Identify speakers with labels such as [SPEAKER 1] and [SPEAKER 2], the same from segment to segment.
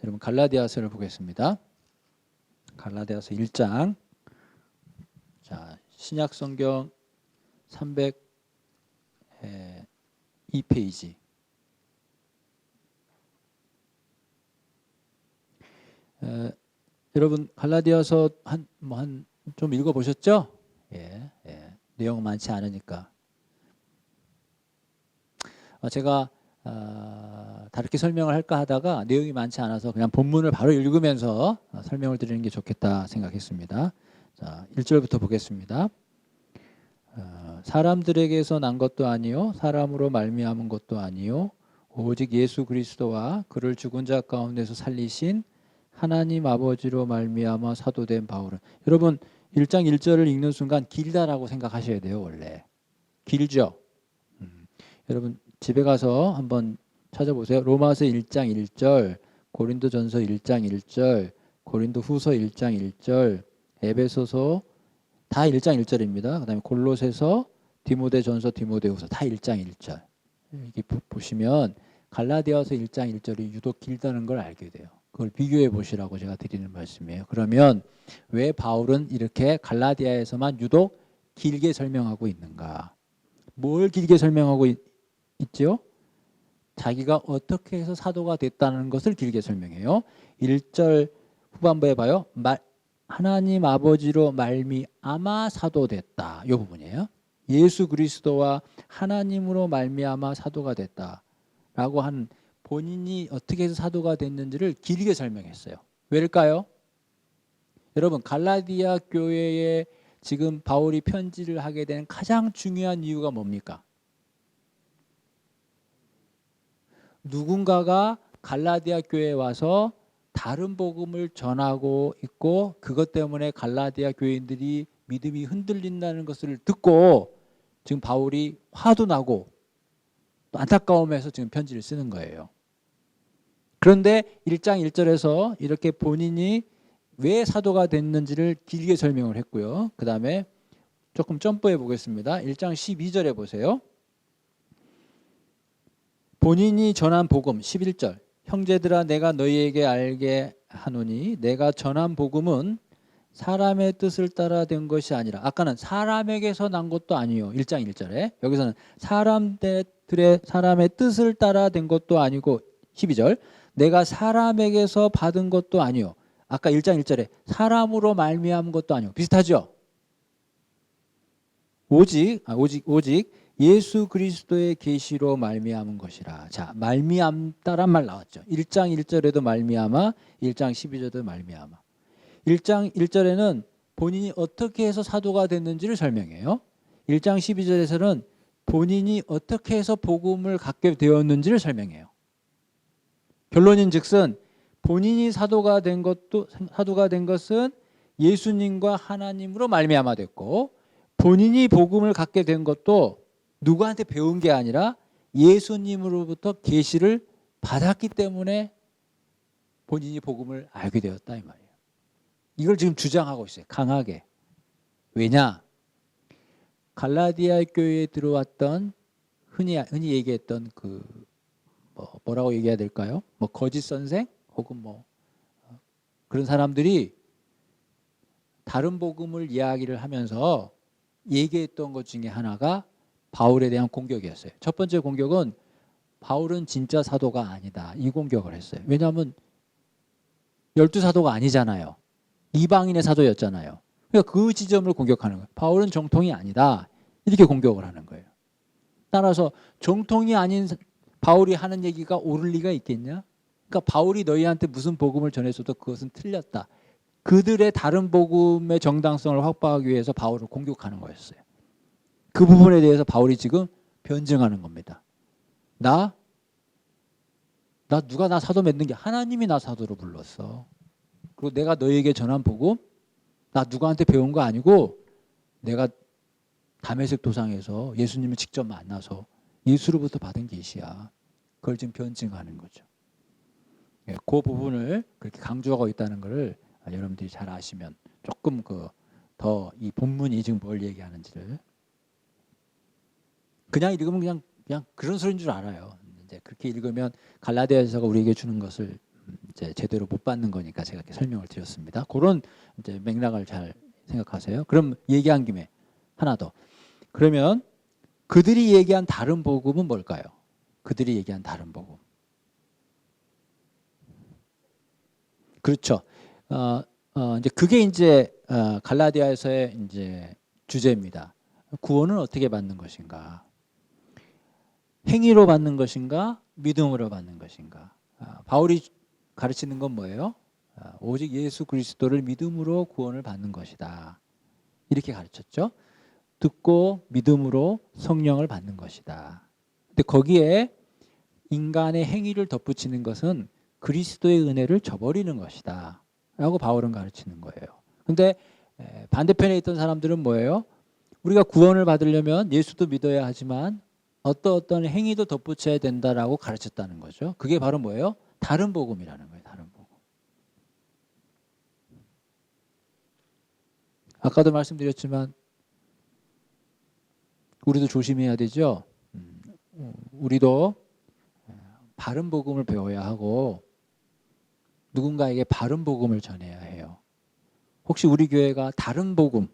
[SPEAKER 1] 여러분 갈라디아서를 보겠습니다. 갈라디아서 1장. 자, 신약 성경 302페이지. 여러분 갈라디아서 좀 읽어 보셨죠? 예. 내용 많지 않으니까. 제가 다르게 설명을 할까 하다가 내용이 많지 않아서 그냥 본문을 바로 읽으면서 설명을 드리는 게 좋겠다 생각했습니다. 자, 1절부터 보겠습니다. 사람들에게서 난 것도 아니요 사람으로 말미암은 것도 아니요 오직 예수 그리스도와 그를 죽은 자 가운데서 살리신 하나님 아버지로 말미암아 사도된 바울은. 여러분 1장 1절을 읽는 순간 길다라고 생각하셔야 돼요. 원래 길죠. 여러분 집에 가서 한번 찾아보세요. 로마서 1장 1절, 고린도전서 1장 1절, 고린도후서 1장 1절, 에베소서 다 1장 1절입니다. 그 다음에 골로새서, 디모데전서, 디모데후서 다 1장 1절. 이렇게 보시면 갈라디아서 1장 1절이 유독 길다는 걸 알게 돼요. 그걸 비교해 보시라고 제가 드리는 말씀이에요. 그러면 왜 바울은 이렇게 갈라디아에서만 유독 길게 설명하고 있는가? 뭘 길게 설명하고 있죠? 자기가 어떻게 해서 사도가 됐다는 것을 길게 설명해요. 1절 후반부에 봐요. 하나님 아버지로 말미암아 사도됐다. 이 부분이에요. 예수 그리스도와 하나님으로 말미암아 사도가 됐다라고 한 본인이 어떻게 해서 사도가 됐는지를 길게 설명했어요. 왜일까요? 여러분 갈라디아 교회에 지금 바울이 편지를 하게 된 가장 중요한 이유가 뭡니까? 누군가가 갈라디아 교회에 와서 다른 복음을 전하고 있고 그것 때문에 갈라디아 교인들이 믿음이 흔들린다는 것을 듣고 지금 바울이 화도 나고 또 안타까움에서 지금 편지를 쓰는 거예요. 그런데 1장 1절에서 이렇게 본인이 왜 사도가 됐는지를 길게 설명을 했고요. 그 다음에 조금 점프해 보겠습니다. 1장 12절에 보세요. 본인이 전한 복음 11절 형제들아 내가 너희에게 알게 하노니 내가 전한 복음은 사람의 뜻을 따라 된 것이 아니라 아까는 사람에게서 난 것도 아니요 1장 1절에 여기서는 사람의 뜻을 따라 된 것도 아니고 12절 내가 사람에게서 받은 것도 아니요 아까 1장 1절에 사람으로 말미암은 것도 아니요 비슷하죠? 오직 예수 그리스도의 계시로 말미암은 것이라. 자, 말미암다란 말 나왔죠. 1장 1절에도 말미암아, 1장 12절에도 말미암아. 1장 1절에는 본인이 어떻게 해서 사도가 됐는지를 설명해요. 1장 12절에서는 본인이 어떻게 해서 복음을 갖게 되었는지를 설명해요. 결론인즉슨 본인이 사도가 된 것은 예수님과 하나님으로 말미암아 됐고 본인이 복음을 갖게 된 것도 누구한테 배운 게 아니라 예수님으로부터 계시를 받았기 때문에 본인이 복음을 알게 되었다 이 말이에요. 이걸 지금 주장하고 있어요. 강하게. 왜냐? 갈라디아 교회에 들어왔던 흔히 얘기했던 뭐라고 얘기해야 될까요? 거짓 선생 혹은 그런 사람들이 다른 복음을 이야기를 하면서 얘기했던 것 중에 하나가 바울에 대한 공격이었어요. 첫 번째 공격은 바울은 진짜 사도가 아니다. 이 공격을 했어요. 왜냐하면 12사도가 아니잖아요. 이방인의 사도였잖아요. 그러니까 그 지점을 공격하는 거예요. 바울은 정통이 아니다. 이렇게 공격을 하는 거예요. 따라서 정통이 아닌 바울이 하는 얘기가 옳을 리가 있겠냐? 그러니까 바울이 너희한테 무슨 복음을 전했어도 그것은 틀렸다. 그들의 다른 복음의 정당성을 확보하기 위해서 바울을 공격하는 거였어요. 그 부분에 대해서 바울이 지금 변증하는 겁니다. 누가 나 사도 맺는 게 하나님이 나 사도로 불렀어. 그리고 내가 너희에게 전한 복음 나 누구한테 배운 거 아니고 내가 다메섹 도상에서 예수님을 직접 만나서 예수로부터 받은 계시야. 그걸 지금 변증하는 거죠. 그 부분을 그렇게 강조하고 있다는 것을 여러분들이 잘 아시면 조금 더 이 본문이 지금 뭘 얘기하는지를 그냥 읽으면 그냥 그런 소리인 줄 알아요. 이제 그렇게 읽으면 갈라디아서가 우리에게 주는 것을 이제 제대로 못 받는 거니까 제가 이렇게 설명을 드렸습니다. 그런 이제 맥락을 잘 생각하세요. 그럼 얘기한 김에 하나 더. 그러면 그들이 얘기한 다른 복음은 뭘까요? 그들이 얘기한 다른 복음. 그렇죠. 이제 그게 이제 갈라디아에서의 이제 주제입니다. 구원은 어떻게 받는 것인가? 행위로 받는 것인가? 믿음으로 받는 것인가? 바울이 가르치는 건 뭐예요? 오직 예수 그리스도를 믿음으로 구원을 받는 것이다. 이렇게 가르쳤죠. 듣고 믿음으로 성령을 받는 것이다. 근데 거기에 인간의 행위를 덧붙이는 것은 그리스도의 은혜를 저버리는 것이다 라고 바울은 가르치는 거예요. 근데 반대편에 있던 사람들은 뭐예요? 우리가 구원을 받으려면 예수도 믿어야 하지만 어떤 행위도 덧붙여야 된다라고 가르쳤다는 거죠. 그게 바로 뭐예요? 다른 복음이라는 거예요. 다른 복음. 아까도 말씀드렸지만 우리도 조심해야 되죠. 우리도 바른 복음을 배워야 하고 누군가에게 바른 복음을 전해야 해요. 혹시 우리 교회가 다른 복음을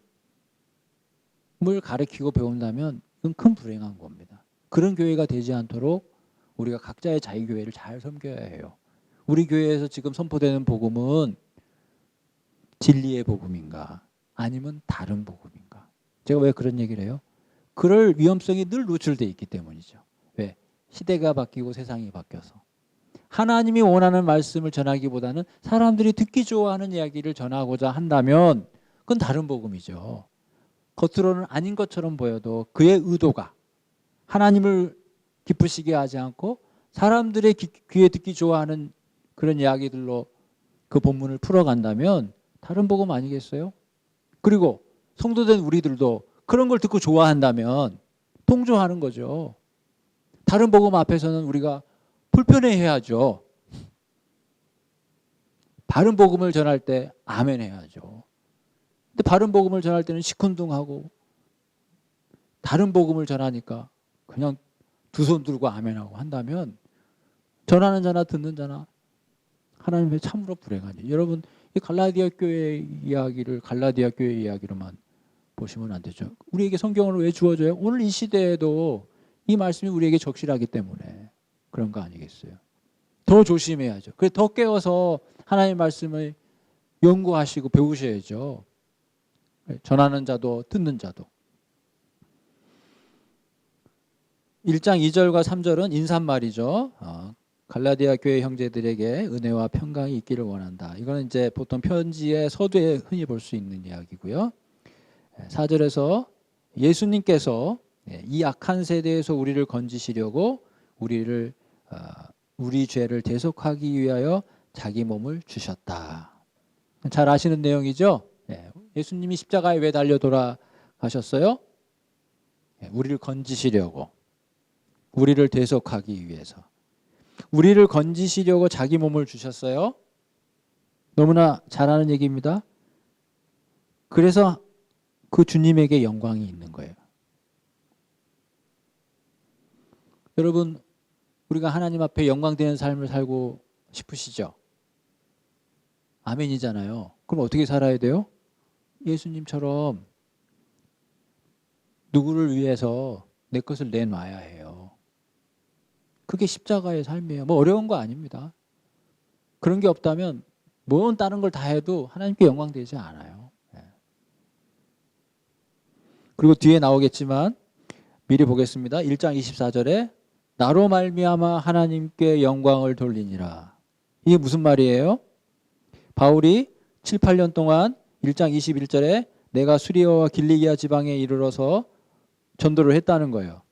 [SPEAKER 1] 가르치고 배운다면 그건 큰 불행한 겁니다. 그런 교회가 되지 않도록 우리가 각자의 자기교회를 잘 섬겨야 해요. 우리 교회에서 지금 선포되는 복음은 진리의 복음인가 아니면 다른 복음인가? 제가 왜 그런 얘기를 해요? 그럴 위험성이 늘 노출되어 있기 때문이죠. 왜? 시대가 바뀌고 세상이 바뀌어서. 하나님이 원하는 말씀을 전하기보다는 사람들이 듣기 좋아하는 이야기를 전하고자 한다면 그건 다른 복음이죠. 겉으로는 아닌 것처럼 보여도 그의 의도가 하나님을 기쁘시게 하지 않고 사람들의 귀에 듣기 좋아하는 그런 이야기들로 그 본문을 풀어간다면 다른 복음 아니겠어요? 그리고 성도된 우리들도 그런 걸 듣고 좋아한다면 동조하는 거죠. 다른 복음 앞에서는 우리가 불편해해야죠. 바른 복음을 전할 때 아멘 해야죠. 근데 바른 복음을 전할 때는 시큰둥하고 다른 복음을 전하니까 그냥 두 손 들고 아멘하고 한다면 전하는 자나 듣는 자나 하나님의 참으로 불행하니. 여러분 이 갈라디아 교회 이야기를 갈라디아 교회 이야기로만 보시면 안 되죠. 우리에게 성경을 왜 주어져요? 오늘 이 시대에도 이 말씀이 우리에게 적실하기 때문에 그런 거 아니겠어요? 더 조심해야죠. 그래서 더 깨워서 하나님의 말씀을 연구하시고 배우셔야죠. 전하는 자도 듣는 자도. 1장 2절과 3절은 인사말이죠. 갈라디아 교회 형제들에게 은혜와 평강이 있기를 원한다. 이거는 이제 보통 편지의 서두에 흔히 볼 수 있는 이야기고요. 4절에서 예수님께서 이 악한 세대에서 우리를 건지시려고 우리 죄를 대속하기 위하여 자기 몸을 주셨다. 잘 아시는 내용이죠. 예수님이 십자가에 왜 달려 돌아가셨어요? 우리를 건지시려고, 우리를 대속하기 위해서, 우리를 건지시려고 자기 몸을 주셨어요. 너무나 잘 아는 얘기입니다. 그래서 그 주님에게 영광이 있는 거예요. 여러분, 우리가 하나님 앞에 영광되는 삶을 살고 싶으시죠? 아멘이잖아요. 그럼 어떻게 살아야 돼요? 예수님처럼 누구를 위해서 내 것을 내놔야 해요. 그게 십자가의 삶이에요. 뭐 어려운 거 아닙니다. 그런 게 없다면 뭔 다른 걸 다 해도 하나님께 영광되지 않아요. 그리고 뒤에 나오겠지만 미리 보겠습니다. 1장 24절에 나로 말미암아 하나님께 영광을 돌리니라. 이게 무슨 말이에요? 바울이 7, 8년 동안 1장 21절에 내가 수리아와 길리기아 지방에 이르러서 전도를 했다는 거예요.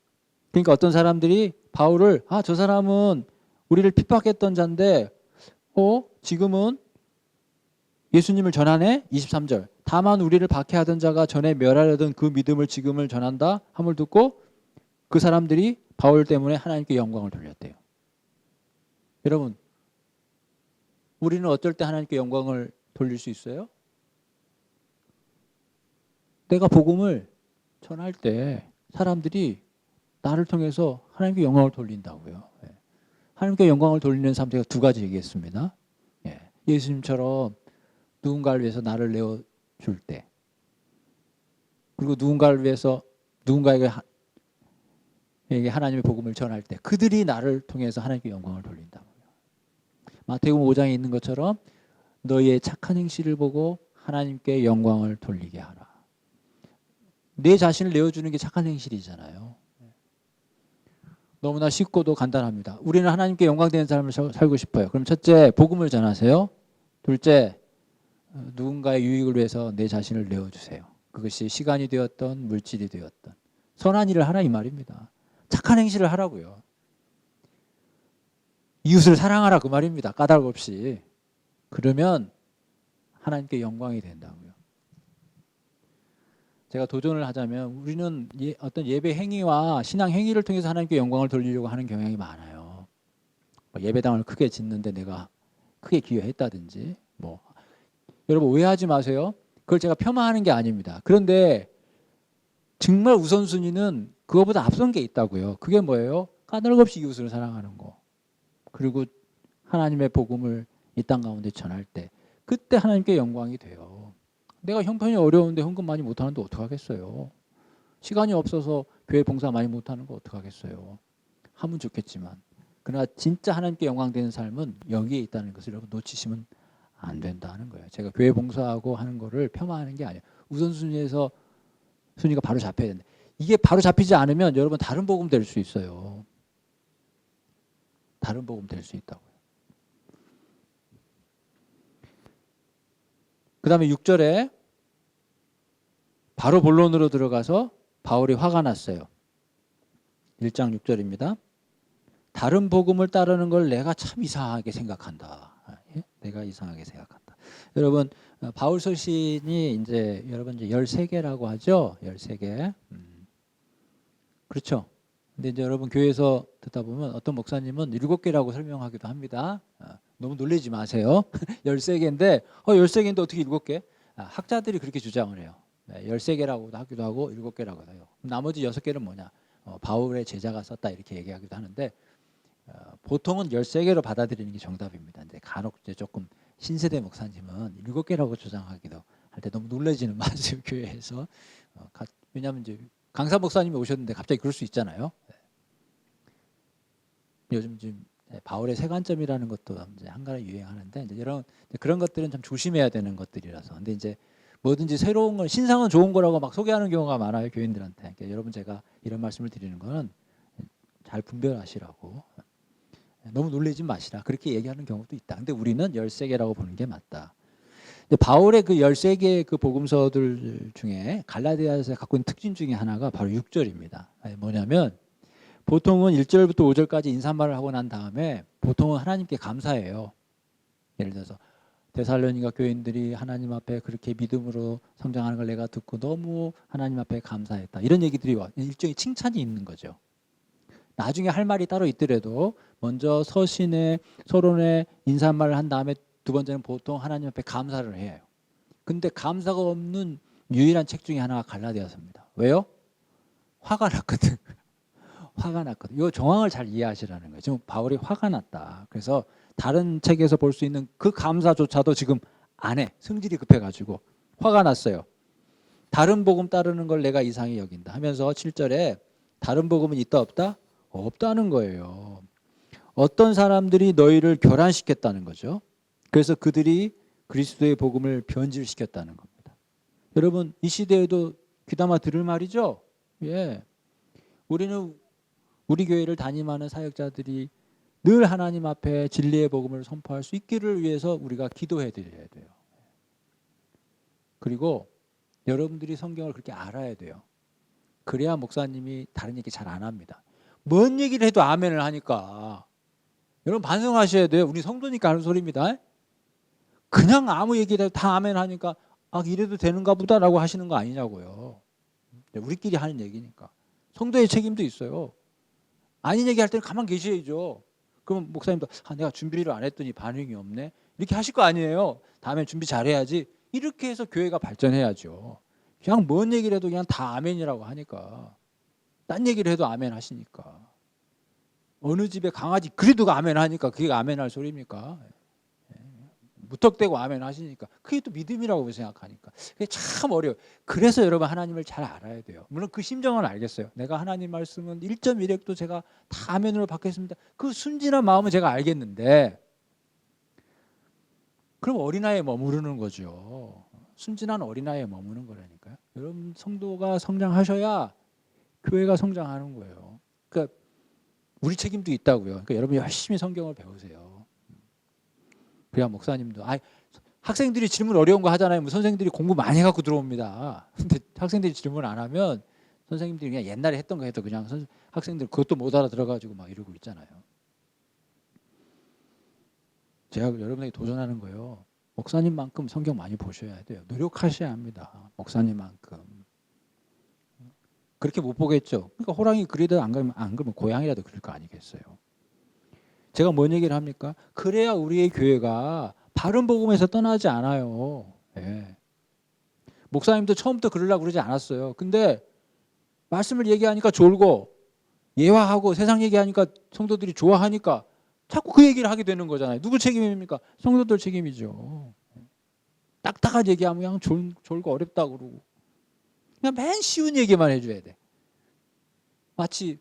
[SPEAKER 1] 그러니까 어떤 사람들이 바울을 저 사람은 우리를 핍박했던 자인데 지금은 예수님을 전하네? 23절 다만 우리를 박해하던 자가 전에 멸하려던 그 믿음을 지금을 전한다 함을 듣고 그 사람들이 바울 때문에 하나님께 영광을 돌렸대요. 여러분, 우리는 어떨 때 하나님께 영광을 돌릴 수 있어요? 내가 복음을 전할 때 사람들이 나를 통해서 하나님께 영광을 돌린다고요. 하나님께 영광을 돌리는 삶 제가 두 가지 얘기했습니다. 예수님처럼 누군가를 위해서 나를 내어줄 때, 그리고 누군가를 위해서 누군가에게 하나님의 복음을 전할 때 그들이 나를 통해서 하나님께 영광을 돌린다고요. 마태복음 5장에 있는 것처럼 너희의 착한 행실을 보고 하나님께 영광을 돌리게 하라. 내 자신을 내어주는 게 착한 행실이잖아요. 너무나 쉽고도 간단합니다. 우리는 하나님께 영광되는 삶을 살고 싶어요. 그럼 첫째, 복음을 전하세요. 둘째, 누군가의 유익을 위해서 내 자신을 내어주세요. 그것이 시간이 되었던 물질이 되었던 선한 일을 하라 이 말입니다. 착한 행실을 하라고요. 이웃을 사랑하라 그 말입니다. 까닭 없이. 그러면 하나님께 영광이 된다고요. 제가 도전을 하자면 우리는 어떤 예배 행위와 신앙 행위를 통해서 하나님께 영광을 돌리려고 하는 경향이 많아요. 예배당을 크게 짓는데 내가 크게 기여했다든지 여러분 오해하지 마세요. 그걸 제가 폄하하는 게 아닙니다. 그런데 정말 우선순위는 그거보다 앞선 게 있다고요. 그게 뭐예요? 까닭없이 이웃을 사랑하는 거. 그리고 하나님의 복음을 이 땅 가운데 전할 때 그때 하나님께 영광이 돼요. 내가 형편이 어려운데 헌금 많이 못하는데 어떡하겠어요. 시간이 없어서 교회 봉사 많이 못하는 거 어떡하겠어요. 하면 좋겠지만 그러나 진짜 하나님께 영광 되는 삶은 여기에 있다는 것을 여러분 놓치시면 안 된다는 거예요. 제가 교회 봉사하고 하는 거를 폄하하는 게 아니에요. 우선순위에서 순위가 바로 잡혀야 된다. 이게 바로 잡히지 않으면 여러분 다른 복음 될 수 있어요. 다른 복음 될 수 있다고요. 그 다음에 6절에 바로 본론으로 들어가서 바울이 화가 났어요. 1장 6절입니다. 다른 복음을 따르는 걸 내가 참 이상하게 생각한다. 내가 이상하게 생각한다. 여러분 바울 서신이 이제 여러분 이제 13개라고 하죠. 13개. 그렇죠. 근데 이제 여러분 교회에서 듣다 보면 어떤 목사님은 7개라고 설명하기도 합니다. 너무 놀라지 마세요. 13개인데 13개인데 어떻게 7개? 학자들이 그렇게 주장을 해요. 13개라고도 하기도 하고 7개라고도 해요. 나머지 6개는 뭐냐? 바울의 제자가 썼다 이렇게 얘기하기도 하는데 보통은 13개로 받아들이는 게 정답입니다. 근데 간혹 이제 조금 신세대 목사님은 7개라고 주장하기도 할 때 너무 놀라지는 마세요. 교회에서. 왜냐하면 이제 강사 목사님이 오셨는데 갑자기 그럴 수 있잖아요. 요즘 지금 바울의 세 관점이라는 것도 이제 한가닥 유행하는데 이제 이런 그런 것들은 참 조심해야 되는 것들이라서. 근데 이제 뭐든지 새로운 건 신상은 좋은 거라고 막 소개하는 경우가 많아요 교인들한테. 그러니까 여러분 제가 이런 말씀을 드리는 거는 잘 분별하시라고. 너무 놀라지 마시라 그렇게 얘기하는 경우도 있다. 근데 우리는 13개라고 보는 게 맞다. 근데 바울의 그 13개의 그 복음서들 중에 갈라디아에서 갖고 있는 특징 중에 하나가 바로 6절입니다. 뭐냐면 보통은 1절부터 5절까지 인사말을 하고 난 다음에 보통은 하나님께 감사해요. 예를 들어서 데살로니가 교인들이 하나님 앞에 그렇게 믿음으로 성장하는 걸 내가 듣고 너무 하나님 앞에 감사했다. 이런 얘기들이 일종의 칭찬이 있는 거죠. 나중에 할 말이 따로 있더라도 먼저 서신에 서론에 인사말을 한 다음에 두 번째는 보통 하나님 앞에 감사를 해요. 근데 감사가 없는 유일한 책 중에 하나가 갈라디아서입니다. 왜요? 화가 났거든. 화가 났거든. 이 정황을 잘 이해하시라는 거예요. 지금 바울이 화가 났다. 그래서 다른 책에서 볼 수 있는 그 감사조차도 지금 안 해. 성질이 급해가지고 화가 났어요. 다른 복음 따르는 걸 내가 이상히 여긴다 하면서 7절에 다른 복음은 있다 없다? 없다는 거예요. 어떤 사람들이 너희를 교란시켰다는 거죠. 그래서 그들이 그리스도의 복음을 변질시켰다는 겁니다. 여러분 이 시대에도 귀담아 들을 말이죠. 예, 우리는 우리 교회를 담임하는 사역자들이 늘 하나님 앞에 진리의 복음을 선포할 수 있기를 위해서 우리가 기도해 드려야 돼요. 그리고 여러분들이 성경을 그렇게 알아야 돼요. 그래야 목사님이 다른 얘기 잘 안 합니다. 뭔 얘기를 해도 아멘을 하니까 여러분 반성하셔야 돼요. 우리 성도니까 하는 소리입니다. 그냥 아무 얘기를 해도 다 아멘 하니까 이래도 되는가 보다라고 하시는 거 아니냐고요. 우리끼리 하는 얘기니까. 성도의 책임도 있어요. 아닌 얘기할 때는 가만 계셔야죠. 그럼 목사님도 내가 준비를 안 했더니 반응이 없네. 이렇게 하실 거 아니에요. 다음에 준비 잘해야지. 이렇게 해서 교회가 발전해야죠. 그냥 뭔 얘기를 해도 그냥 다 아멘이라고 하니까. 딴 얘기를 해도 아멘 하시니까. 어느 집에 강아지 그래도 아멘 하니까 그게 아멘 할 소리입니까? 무턱대고 아멘 하시니까 그게 또 믿음이라고 생각하니까 그게 참 어려워요. 그래서 여러분 하나님을 잘 알아야 돼요. 물론 그 심정은 알겠어요. 내가 하나님 말씀은 1.1핵도 제가 다 아멘으로 받겠습니다. 그 순진한 마음은 제가 알겠는데 그럼 어린아이에 머무르는 거죠. 순진한 어린아이에 머무는 거라니까요. 여러분 성도가 성장하셔야 교회가 성장하는 거예요. 그러니까 우리 책임도 있다고요. 그러니까 여러분 열심히 성경을 배우세요. 그래야 목사님도 학생들이 질문 어려운 거 하잖아요. 뭐 선생님들이 공부 많이 해갖고 들어옵니다. 근데 학생들이 질문 안 하면 선생님들이 그냥 옛날에 했던 거 해도 그냥 학생들 그것도 못 알아들어가지고 막 이러고 있잖아요. 제가 여러분에게 도전하는 거예요. 목사님만큼 성경 많이 보셔야 돼요. 노력하셔야 합니다. 목사님만큼. 그렇게 못 보겠죠. 그러니까 호랑이 그리다 안 그러면 고양이라도 그럴 거 아니겠어요. 제가 뭔 얘기를 합니까? 그래야 우리의 교회가 바른 복음에서 떠나지 않아요. 예. 목사님도 처음부터 그러려고 그러지 않았어요. 근데 말씀을 얘기하니까 졸고 예화하고 세상 얘기하니까 성도들이 좋아하니까 자꾸 그 얘기를 하게 되는 거잖아요. 누구 책임입니까? 성도들 책임이죠. 딱딱한 얘기하면 그냥 졸고 어렵다고 그러고 그냥 맨 쉬운 얘기만 해줘야 돼. 마치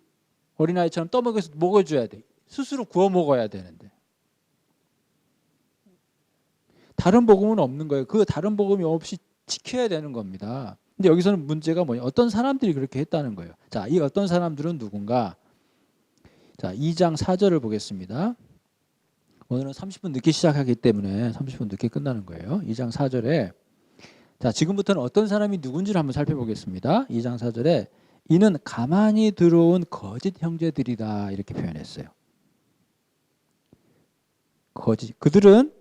[SPEAKER 1] 어린아이처럼 떠먹여서 먹어줘야 돼. 스스로 구워 먹어야 되는데. 다른 복음은 없는 거예요. 그 다른 복음이 없이 지켜야 되는 겁니다. 근데 여기서는 문제가 뭐냐? 어떤 사람들이 그렇게 했다는 거예요. 자, 이 어떤 사람들은 누군가? 자, 2장 4절을 보겠습니다. 오늘은 30분 늦게 시작하기 때문에 30분 늦게 끝나는 거예요. 2장 4절에 자, 지금부터는 어떤 사람이 누군지를 한번 살펴보겠습니다. 2장 4절에 이는 가만히 들어온 거짓 형제들이다 이렇게 표현했어요. 거짓. 그들은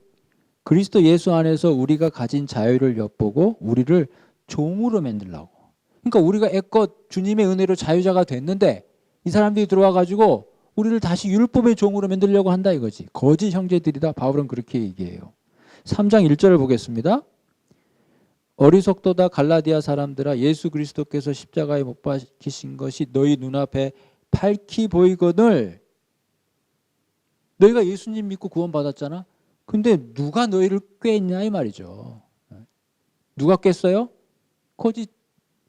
[SPEAKER 1] 그리스도 예수 안에서 우리가 가진 자유를 엿보고 우리를 종으로 만들려고. 그러니까 우리가 애껏 주님의 은혜로 자유자가 됐는데 이 사람들이 들어와 가지고 우리를 다시 율법의 종으로 만들려고 한다 이거지. 거짓 형제들이다. 바울은 그렇게 얘기해요. 3장 1절을 보겠습니다. 어리석도다 갈라디아 사람들아 예수 그리스도께서 십자가에 못 박히신 것이 너희 눈앞에 밝히 보이거늘 너희가 예수님 믿고 구원받았잖아. 근데 누가 너희를 꿰냐 이 말이죠. 누가 깼어요? 거짓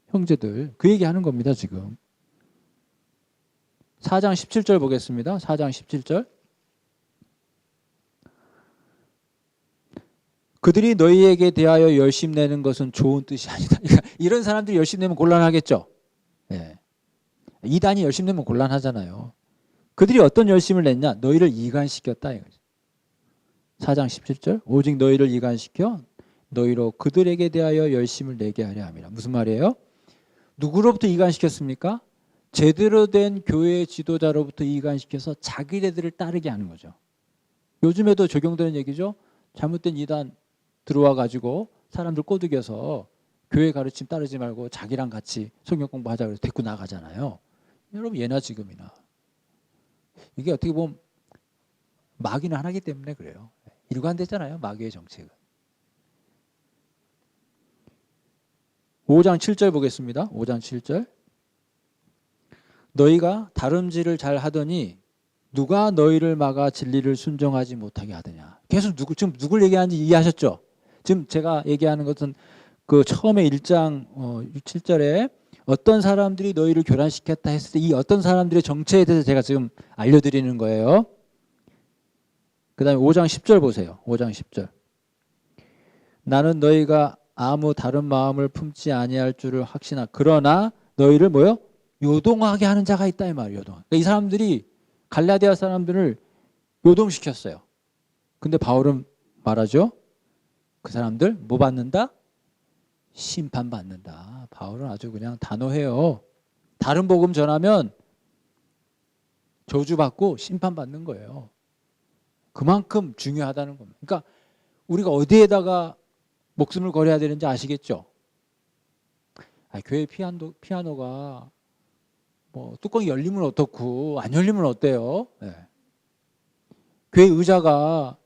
[SPEAKER 1] 형제들. 그 얘기하는 겁니다 지금. 4장 17절 보겠습니다. 4장 17절. 그들이 너희에게 대하여 열심 내는 것은 좋은 뜻이 아니다. 이런 사람들이 열심 내면 곤란하겠죠. 예. 이단이 열심 내면 곤란하잖아요. 그들이 어떤 열심을 냈냐? 너희를 이간시켰다 이거지. 4장 17절. 오직 너희를 이간시켜 너희로 그들에게 대하여 열심을 내게 하려 함이라. 무슨 말이에요? 누구로부터 이간시켰습니까? 제대로 된 교회 지도자로부터 이간시켜서 자기네들을 따르게 하는 거죠. 요즘에도 적용되는 얘기죠. 잘못된 이단 들어와 가지고 사람들 꼬드겨서 교회 가르침 따르지 말고 자기랑 같이 성경 공부하자고 해서 데리고 나가잖아요. 여러분 예나 지금이나. 이게 어떻게 보면 마귀는 하나이기 때문에 그래요. 일관되잖아요. 마귀의 정책은. 5장 7절 보겠습니다. 5장 7절. 너희가 다름질을 잘 하더니 누가 너희를 막아 진리를 순종하지 못하게 하느냐. 계속 지금 누굴 얘기하는지 이해하셨죠? 지금 제가 얘기하는 것은 그 처음에 1장 7절에 어떤 사람들이 너희를 교란시켰다 했을 때 이 어떤 사람들의 정체에 대해서 제가 지금 알려드리는 거예요. 그 다음에 5장 10절 보세요. 5장 10절. 나는 너희가 아무 다른 마음을 품지 아니할 줄을 확신하. 그러나 너희를 뭐요? 요동하게 하는 자가 있다 이 말이에요. 요동. 그러니까 이 사람들이 갈라디아 사람들을 요동시켰어요. 근데 바울은 말하죠. 그 사람들 뭐 받는다? 심판받는다. 바울은 아주 그냥 단호해요. 다른 복음 전하면 저주받고 심판받는 거예요. 그만큼 중요하다는 겁니다. 그러니까 우리가 어디에다가 목숨을 걸어야 되는지 아시겠죠? 교회 피아노가 뭐 뚜껑이 열리면 어떻고 안 열리면 어때요? 네. 교회 의자가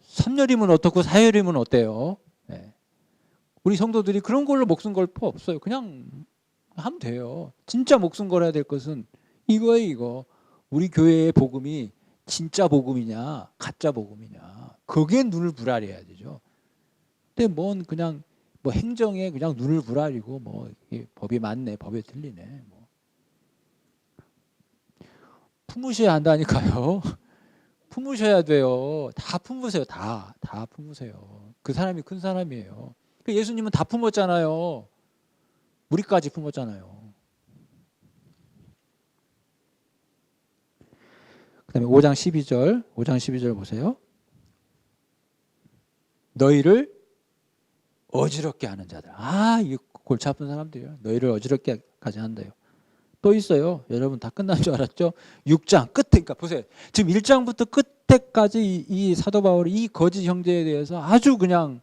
[SPEAKER 1] 3열이면 어떻고 4열이면 어때요? 네. 우리 성도들이 그런 걸로 목숨 걸 필요 없어요. 그냥 하면 돼요. 진짜 목숨 걸어야 될 것은 이거예요. 이거. 우리 교회의 복음이 진짜 복음이냐 가짜 복음이냐 거기에 눈을 부라려야 되죠. 근데 뭔 그냥 뭐 행정에 그냥 눈을 부라리고 뭐 이게 법이 맞네 법이 틀리네 뭐 품으셔야 한다니까요. 품으셔야 돼요. 다 품으세요. 다 품으세요. 그 사람이 큰 사람이에요. 예수님은 다 품었잖아요. 우리까지 품었잖아요. 그 다음에 5장 12절 보세요. 너희를 어지럽게 하는 자들. 이게 골치 아픈 사람들이에요. 너희를 어지럽게까지 한대요. 또 있어요. 여러분 다 끝난 줄 알았죠? 6장 끝에, 그러니까 보세요. 지금 1장부터 끝에까지 이 사도 바울이 이 거짓 형제에 대해서 아주 그냥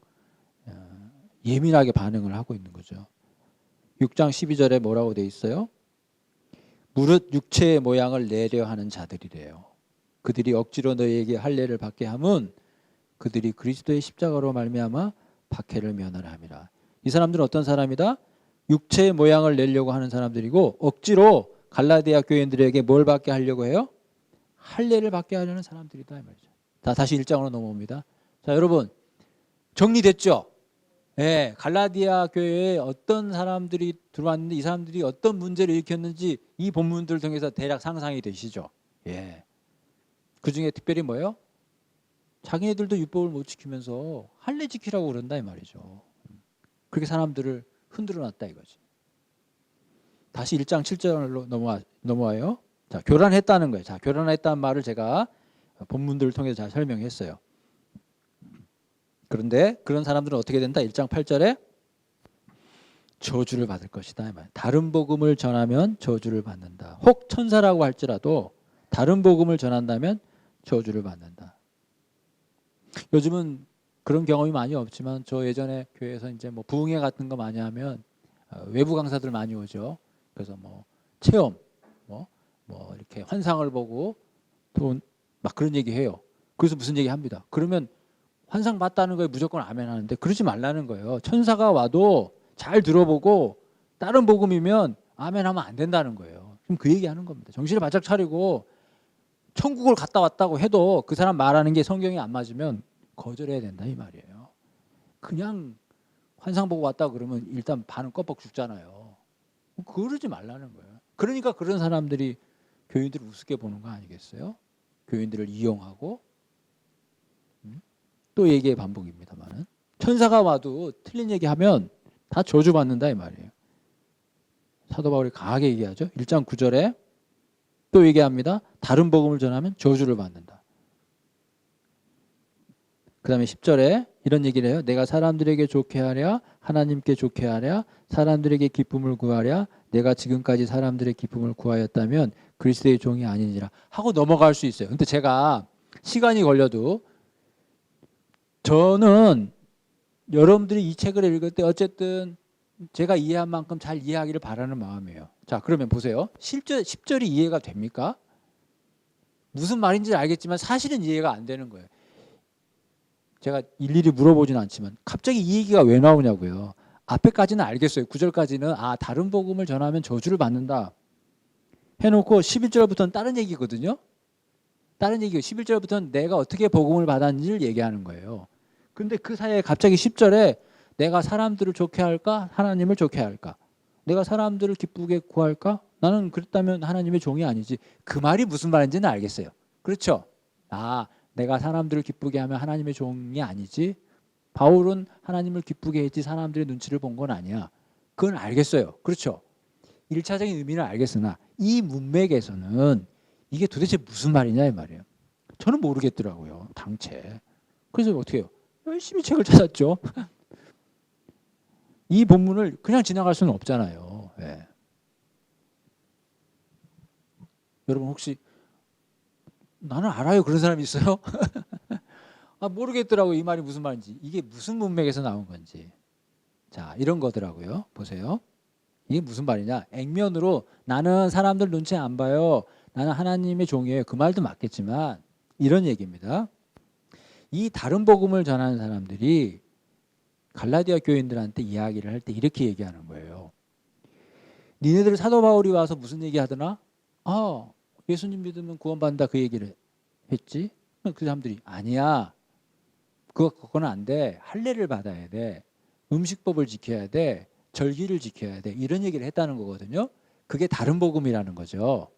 [SPEAKER 1] 예민하게 반응을 하고 있는 거죠. 6장 12절에 뭐라고 돼 있어요? 무릇 육체의 모양을 내려 하는 자들이래요. 그들이 억지로 너희에게 할례를 받게 함은 그들이 그리스도의 십자가로 말미암아 박해를 면하라 함이라. 이 사람들은 어떤 사람이다? 육체의 모양을 내려고 하는 사람들이고 억지로 갈라디아 교인들에게 뭘 받게 하려고 해요? 할례를 받게 하려는 사람들이다 이 말이죠. 다시 1장으로 넘어옵니다. 자, 여러분 정리됐죠? 네, 갈라디아 교회에 어떤 사람들이 들어왔는데 이 사람들이 어떤 문제를 일으켰는지 이 본문들을 통해서 대략 상상이 되시죠? 예. 그 중에 특별히 뭐예요? 자기네들도 율법을 못 지키면서 할례 지키라고 그런다 이 말이죠. 그렇게 사람들을 흔들어 놨다 이거지. 다시 1장 7절로 넘어와요. 자, 교란했다는 거예요. 자, 교란했다는 말을 제가 본문들을 통해서 잘 설명했어요. 그런데 그런 사람들은 어떻게 된다? 1장 8절에 저주를 받을 것이다 이 말. 다른 복음을 전하면 저주를 받는다. 혹 천사라고 할지라도 다른 복음을 전한다면 저주를 받는다. 요즘은 그런 경험이 많이 없지만 저 예전에 교회에서 이제 뭐 부흥회 같은 거 많이 하면 외부 강사들 많이 오죠. 그래서 뭐 체험, 뭐 이렇게 환상을 보고 또 막 그런 얘기 해요. 그래서 무슨 얘기 합니다. 그러면 환상 봤다는 거에 무조건 아멘 하는데 그러지 말라는 거예요. 천사가 와도 잘 들어보고 다른 복음이면 아멘 하면 안 된다는 거예요. 지금 그 얘기 하는 겁니다. 정신을 바짝 차리고 천국을 갔다 왔다고 해도 그 사람 말하는 게 성경에 안 맞으면 거절해야 된다 이 말이에요. 그냥 환상 보고 왔다 그러면 일단 반은 껌뻑 죽잖아요. 그러지 말라는 거예요. 그러니까 그런 사람들이 교인들을 우습게 보는 거 아니겠어요? 교인들을 이용하고 또 얘기의 반복입니다만은 천사가 와도 틀린 얘기하면 다 저주받는다 이 말이에요. 사도 바울이 강하게 얘기하죠. 1장 9절에 또 얘기합니다. 다른 복음을 전하면 저주를 받는다. 그 다음에 10절에 이런 얘기를 해요. 내가 사람들에게 좋게 하랴 하나님께 좋게 하랴 사람들에게 기쁨을 구하랴 내가 지금까지 사람들의 기쁨을 구하였다면 그리스도의 종이 아니니라 하고 넘어갈 수 있어요. 근데 제가 시간이 걸려도 저는 여러분들이 이 책을 읽을 때 어쨌든 제가 이해한 만큼 잘 이해하기를 바라는 마음이에요. 자, 그러면 보세요. 10절이 이해가 됩니까? 무슨 말인지 알겠지만 사실은 이해가 안 되는 거예요. 제가 일일이 물어보진 않지만 갑자기 이 얘기가 왜 나오냐고요. 앞에까지는 알겠어요. 9절까지는 다른 복음을 전하면 저주를 받는다 해놓고 11절부터는 다른 얘기거든요. 다른 얘기예요. 11절부터는 내가 어떻게 복음을 받았는지를 얘기하는 거예요. 근데 그 사이에 갑자기 10절에 내가 사람들을 좋게 할까? 하나님을 좋게 할까? 내가 사람들을 기쁘게 구할까? 나는 그랬다면 하나님의 종이 아니지. 그 말이 무슨 말인지는 알겠어요. 그렇죠? 내가 사람들을 기쁘게 하면 하나님의 종이 아니지. 바울은 하나님을 기쁘게 했지 사람들의 눈치를 본 건 아니야. 그건 알겠어요. 그렇죠? 1차적인 의미는 알겠으나 이 문맥에서는 이게 도대체 무슨 말이냐 이 말이에요. 저는 모르겠더라고요. 당최. 그래서 어떻게 해요? 열심히 책을 찾았죠. 이 본문을 그냥 지나갈 수는 없잖아요. 네. 여러분 혹시 나는 알아요 그런 사람이 있어요? 모르겠더라고요. 이 말이 무슨 말인지. 이게 무슨 문맥에서 나온 건지. 자, 이런 거더라고요. 보세요. 이게 무슨 말이냐. 액면으로 나는 사람들 눈치 안 봐요. 나는 하나님의 종이에요. 그 말도 맞겠지만 이런 얘기입니다. 이 다른 복음을 전하는 사람들이 갈라디아 교인들한테 이야기를 할 때 이렇게 얘기하는 거예요. 니네들 사도 바울이 와서 무슨 얘기 하더나? 예수님 믿으면 구원받는다 그 얘기를 했지? 그 사람들이 아니야. 그거는 안 돼. 할례를 받아야 돼. 음식법을 지켜야 돼. 절기를 지켜야 돼. 이런 얘기를 했다는 거거든요. 그게 다른 복음이라는 거죠.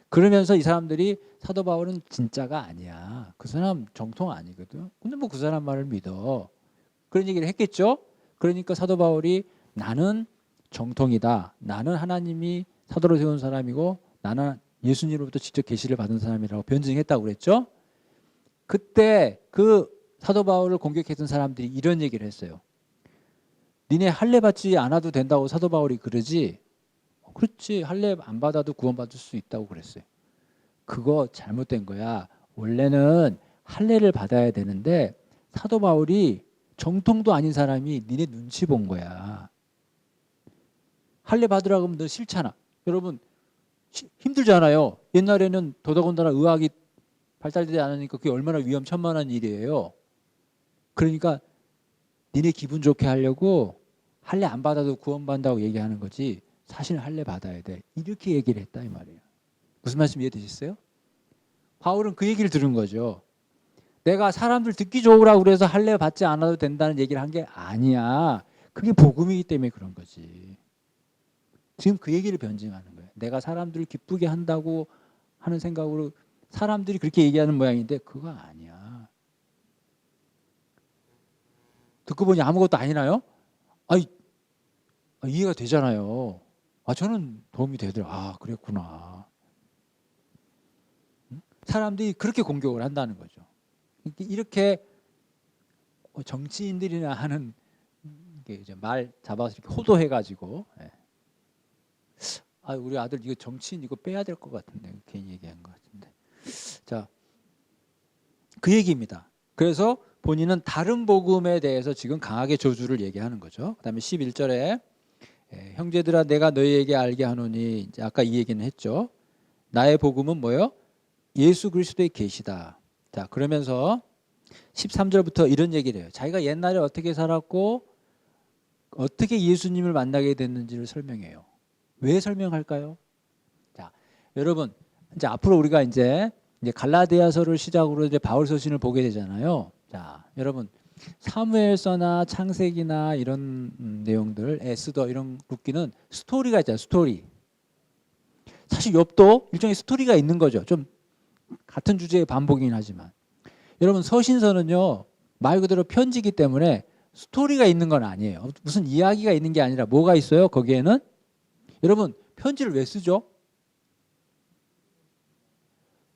[SPEAKER 1] 그러면서 이 사람들이 사도 바울은 진짜가 아니야. 그 사람 정통 아니거든. 근데 뭐 그 사람 말을 믿어. 그런 얘기를 했겠죠. 그러니까 사도 바울이 나는 정통이다. 나는 하나님이 사도로 세운 사람이고 나는 예수님으로부터 직접 계시를 받은 사람이라고 변증했다고 그랬죠. 그때 그 사도 바울을 공격했던 사람들이 이런 얘기를 했어요. 니네 할례 받지 않아도 된다고 사도 바울이 그러지? 그렇지. 할례 안 받아도 구원받을 수 있다고 그랬어요. 그거 잘못된 거야. 원래는 할례를 받아야 되는데 사도 바울이 정통도 아닌 사람이 니네 눈치 본 거야. 할례 받으라고 하면 너 싫잖아. 여러분 힘들잖아요. 옛날에는 더더군다나 의학이 발달되지 않으니까 그게 얼마나 위험천만한 일이에요. 그러니까 니네 기분 좋게 하려고 할례 안 받아도 구원받는다고 얘기하는 거지 사실은 할례 받아야 돼. 이렇게 얘기를 했다 이 말이에요. 무슨 말씀 이해되셨어요? 바울은 그 얘기를 들은 거죠. 내가 사람들 듣기 좋으라고 그래서 할례 받지 않아도 된다는 얘기를 한 게 아니야. 그게 복음이기 때문에 그런 거지. 지금 그 얘기를 변증하는 거예요. 내가 사람들을 기쁘게 한다고 하는 생각으로 사람들이 그렇게 얘기하는 모양인데 그거 아니야. 듣고 보니 아무것도 아니나요? 아니, 이해가 되잖아요. 저는 도움이 되더라. 그랬구나. 사람들이 그렇게 공격을 한다는 거죠. 이렇게 정치인들이나 하는 게 이제 말 잡아서 이렇게 호도해가지고, 우리 아들 이거 정치인 이거 빼야 될 것 같은데 괜히 얘기한 것 같은데. 자, 그 얘기입니다. 그래서 본인은 다른 복음에 대해서 지금 강하게 저주를 얘기하는 거죠. 그다음에 11절에 형제들아 내가 너희에게 알게 하노니 이제 아까 이 얘기는 했죠. 나의 복음은 뭐요? 예수 그리스도의 계시다. 자, 그러면서 13절부터 이런 얘기를 해요. 자기가 옛날에 어떻게 살았고 어떻게 예수님을 만나게 됐는지를 설명해요. 왜 설명할까요? 자, 여러분 이제 앞으로 우리가 이제 갈라디아서를 시작으로 이제 바울 서신을 보게 되잖아요. 자, 여러분 사무엘서나 창세기나 이런 내용들, 에스더 이런 룻기는 스토리가 있잖아요. 스토리. 사실 욥도 일종의 스토리가 있는 거죠. 좀 같은 주제의 반복이긴 하지만. 여러분 서신서는요. 말 그대로 편지이기 때문에 스토리가 있는 건 아니에요. 무슨 이야기가 있는 게 아니라 뭐가 있어요? 거기에는 여러분 편지를 왜 쓰죠?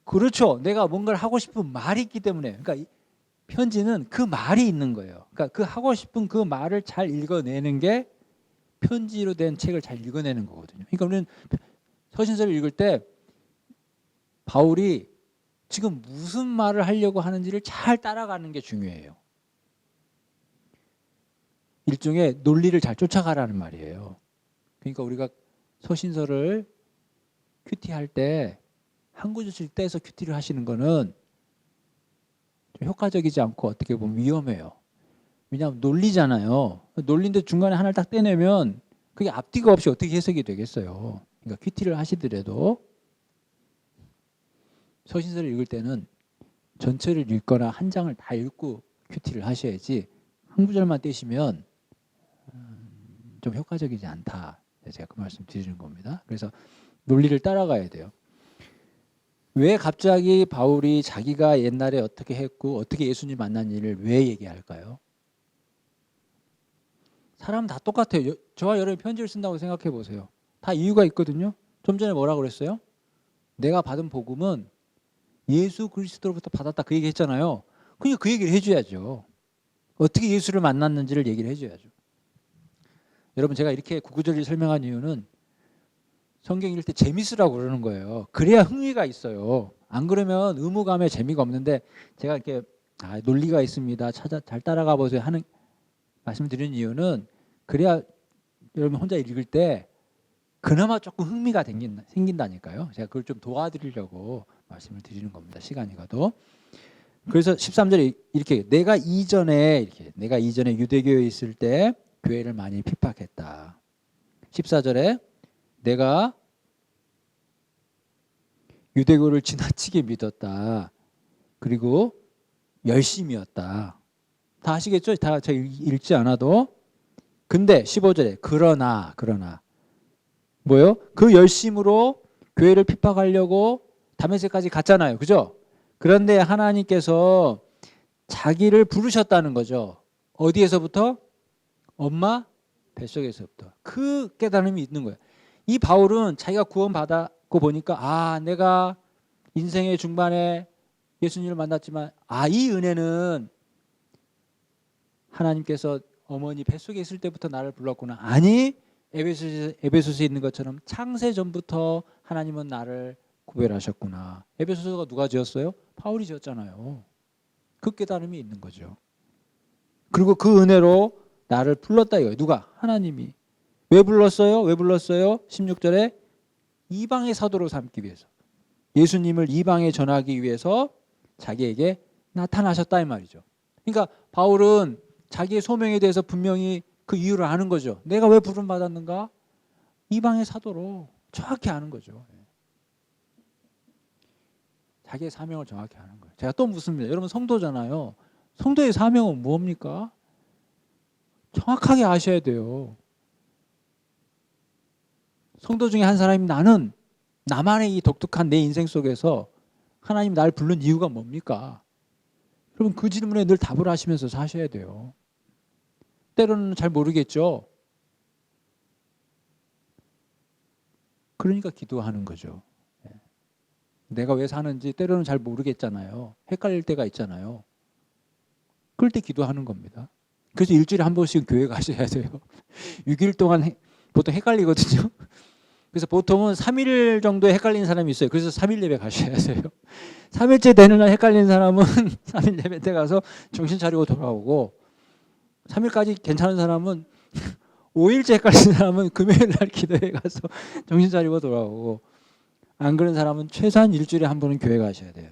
[SPEAKER 1] 그렇죠. 내가 뭔가를 하고 싶은 말이 있기 때문에. 그러니까 편지는 그 말이 있는 거예요. 그러니까 그 하고 싶은 그 말을 잘 읽어내는 게 편지로 된 책을 잘 읽어내는 거거든요. 그러니까 우리는 서신서를 읽을 때 바울이 지금 무슨 말을 하려고 하는지를 잘 따라가는 게 중요해요. 일종의 논리를 잘 쫓아가라는 말이에요. 그러니까 우리가 서신서를 큐티할 때 한 구절씩 떼서 큐티를 하시는 거는 좀 효과적이지 않고 어떻게 보면 위험해요. 왜냐하면 논리잖아요. 논리인데 중간에 하나를 딱 떼내면 그게 앞뒤가 없이 어떻게 해석이 되겠어요. 그러니까 큐티를 하시더라도 서신서를 읽을 때는 전체를 읽거나 한 장을 다 읽고 큐티를 하셔야지 한 구절만 떼시면 좀 효과적이지 않다. 제가 그 말씀 드리는 겁니다. 그래서 논리를 따라가야 돼요. 왜 갑자기 바울이 자기가 옛날에 어떻게 했고 어떻게 예수님 만난 일을 왜 얘기할까요? 사람은 다 똑같아요. 저와 여러분이 편지를 쓴다고 생각해 보세요. 다 이유가 있거든요. 좀 전에 뭐라고 그랬어요? 내가 받은 복음은 예수 그리스도로부터 받았다 그 얘기 했잖아요. 그러니까 그 얘기를 해줘야죠. 어떻게 예수를 만났는지를 얘기를 해줘야죠. 여러분 제가 이렇게 구구절절 설명한 이유는 성경 읽을 때 재밌으라고 그러는 거예요. 그래야 흥미가 있어요. 안 그러면 의무감에 재미가 없는데 제가 이렇게 논리가 있습니다. 잘 따라가 보세요 하는 말씀드리는 이유는 그래야 여러분 혼자 읽을 때 그나마 조금 흥미가 생긴다니까요. 제가 그걸 좀 도와드리려고 말씀을 드리는 겁니다. 시간이 가도. 그래서 13절에 이렇게 내가 이전에 유대교에 있을 때 교회를 많이 핍박했다. 14절에 내가 유대교를 지나치게 믿었다. 그리고 열심이었다. 다 아시겠죠? 다 제가 읽지 않아도. 근데 15절에 그러나 뭐요? 그 열심으로 교회를 핍박하려고 다메섹까지 갔잖아요. 그죠? 그런데 하나님께서 자기를 부르셨다는 거죠. 어디에서부터? 엄마 뱃속에서부터. 그 깨달음이 있는 거예요. 이 바울은 자기가 구원받았고 보니까 내가 인생의 중반에 예수님을 만났지만 이 은혜는 하나님께서 어머니 뱃속에 있을 때부터 나를 불렀구나. 아니, 에베소서에 있는 것처럼 창세 전부터 하나님은 나를 구별하셨구나. 에베소서가 누가 지었어요? 바울이 지었잖아요. 그 깨달음이 있는 거죠. 그리고 그 은혜로 나를 불렀다 이거예요. 누가? 하나님이. 왜 불렀어요? 16절에 이방의 사도로 삼기 위해서. 예수님을 이방에 전하기 위해서 자기에게 나타나셨다 이 말이죠. 그러니까 바울은 자기의 소명에 대해서 분명히 그 이유를 아는 거죠. 내가 왜 부름 받았는가? 이방의 사도로 정확히 아는 거죠. 자기의 사명을 정확히 아는 거예요. 제가 또 묻습니다. 여러분 성도잖아요. 성도의 사명은 뭡니까? 정확하게 아셔야 돼요. 성도 중에 한 사람이 나만의 이 독특한 내 인생 속에서 하나님 날 부른 이유가 뭡니까? 여러분 그 질문에 늘 답을 하시면서 사셔야 돼요. 때로는 잘 모르겠죠. 그러니까 기도하는 거죠. 내가 왜 사는지 때로는 잘 모르겠잖아요. 헷갈릴 때가 있잖아요. 그럴 때 기도하는 겁니다. 그래서 일주일에 한 번씩 교회 가셔야 돼요. 6일 동안 보통 헷갈리거든요. 그래서 보통은 3일 정도에 헷갈리는 사람이 있어요. 그래서 3일 예배 가셔야 돼요. 3일째 되는 날 헷갈리는 사람은 3일 예배 때 가서 정신 차리고 돌아오고 3일까지 괜찮은 사람은 5일째 헷갈리는 사람은 금요일 날 기도회 가서 정신 차리고 돌아오고 안 그런 사람은 최소한 일주일에 한 번은 교회 가셔야 돼요.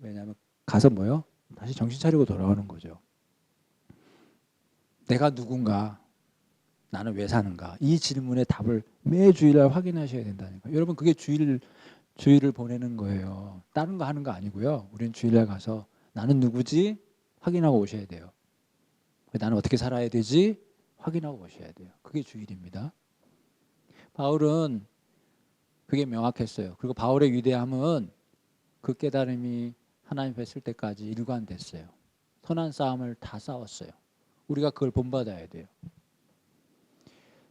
[SPEAKER 1] 왜냐하면 가서 뭐요? 다시 정신 차리고 돌아오는 거죠. 내가 누군가? 나는 왜 사는가? 이 질문의 답을 매 주일날 확인하셔야 된다니까. 여러분 그게 주일을 보내는 거예요. 다른 거 하는 거 아니고요. 우리는 주일날 가서 나는 누구지? 확인하고 오셔야 돼요. 나는 어떻게 살아야 되지? 확인하고 오셔야 돼요. 그게 주일입니다. 바울은 그게 명확했어요. 그리고 바울의 위대함은 그 깨달음이 하나님 뵀을 때까지 일관됐어요. 선한 싸움을 다 싸웠어요. 우리가 그걸 본받아야 돼요.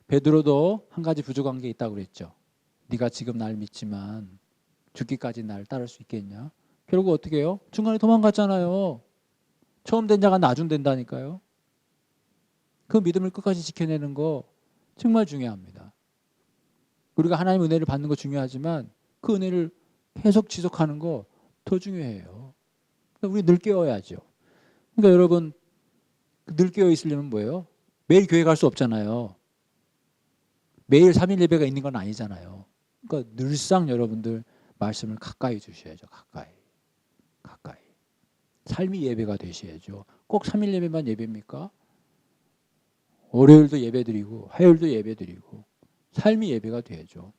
[SPEAKER 1] 베드로도 한 가지 부족한 게 있다고 그랬죠. 네가 지금 날 믿지만 죽기까지 날 따를 수 있겠냐? 결국 어떻게 해요? 중간에 도망갔잖아요. 처음 된 자가 나중 된다니까요. 그 믿음을 끝까지 지켜내는 거 정말 중요합니다. 우리가 하나님 은혜를 받는 거 중요하지만 그 은혜를 계속 지속하는 거 더 중요해요. 그러니까 우리 늘 깨어야죠. 그러니까 여러분 늘 깨어 있으려면 뭐예요? 매일 교회 갈 수 없잖아요. 매일 3일 예배가 있는 건 아니잖아요. 그러니까 늘상 여러분들 말씀을 가까이 주셔야죠. 가까이. 삶이 예배가 되셔야죠. 꼭 3일 예배만 예배입니까? 월요일도 예배드리고 화요일도 예배드리고 삶이 예배가 돼야죠.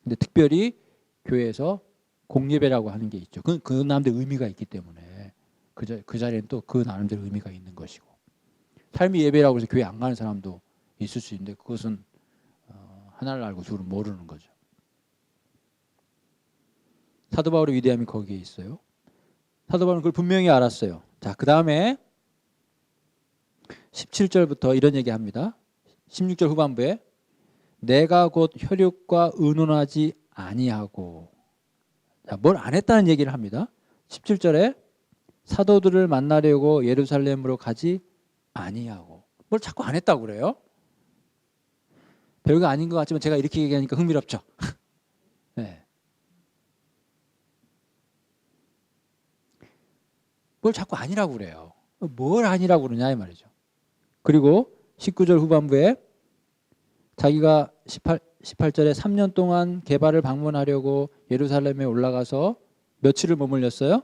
[SPEAKER 1] 근데 특별히 교회에서 공예배라고 하는 게 있죠. 그 나름대로 의미가 있기 때문에 그 자리에는 또 그 나름대로 의미가 있는 것이고 삶이 예배라고 해서 교회 안 가는 사람도 있을 수 있는데 그것은 하나를 알고 둘은 모르는 거죠. 사도 바울의 위대함이 거기에 있어요. 사도 바울은 그걸 분명히 알았어요. 자, 그 다음에 17절부터 이런 얘기합니다. 16절 후반부에 내가 곧 혈육과 의논하지 아니하고 뭘 안 했다는 얘기를 합니다. 17절에 사도들을 만나려고 예루살렘으로 가지 아니하고 뭘 자꾸 안 했다고 그래요? 별거 아닌 것 같지만 제가 이렇게 얘기하니까 흥미롭죠. 네. 뭘 자꾸 아니라고 그래요. 뭘 아니라고 그러냐 이 말이죠. 그리고 19절 후반부에 자기가 18절에 3년 동안 게바를 방문하려고 예루살렘에 올라가서 며칠을 머물렀어요?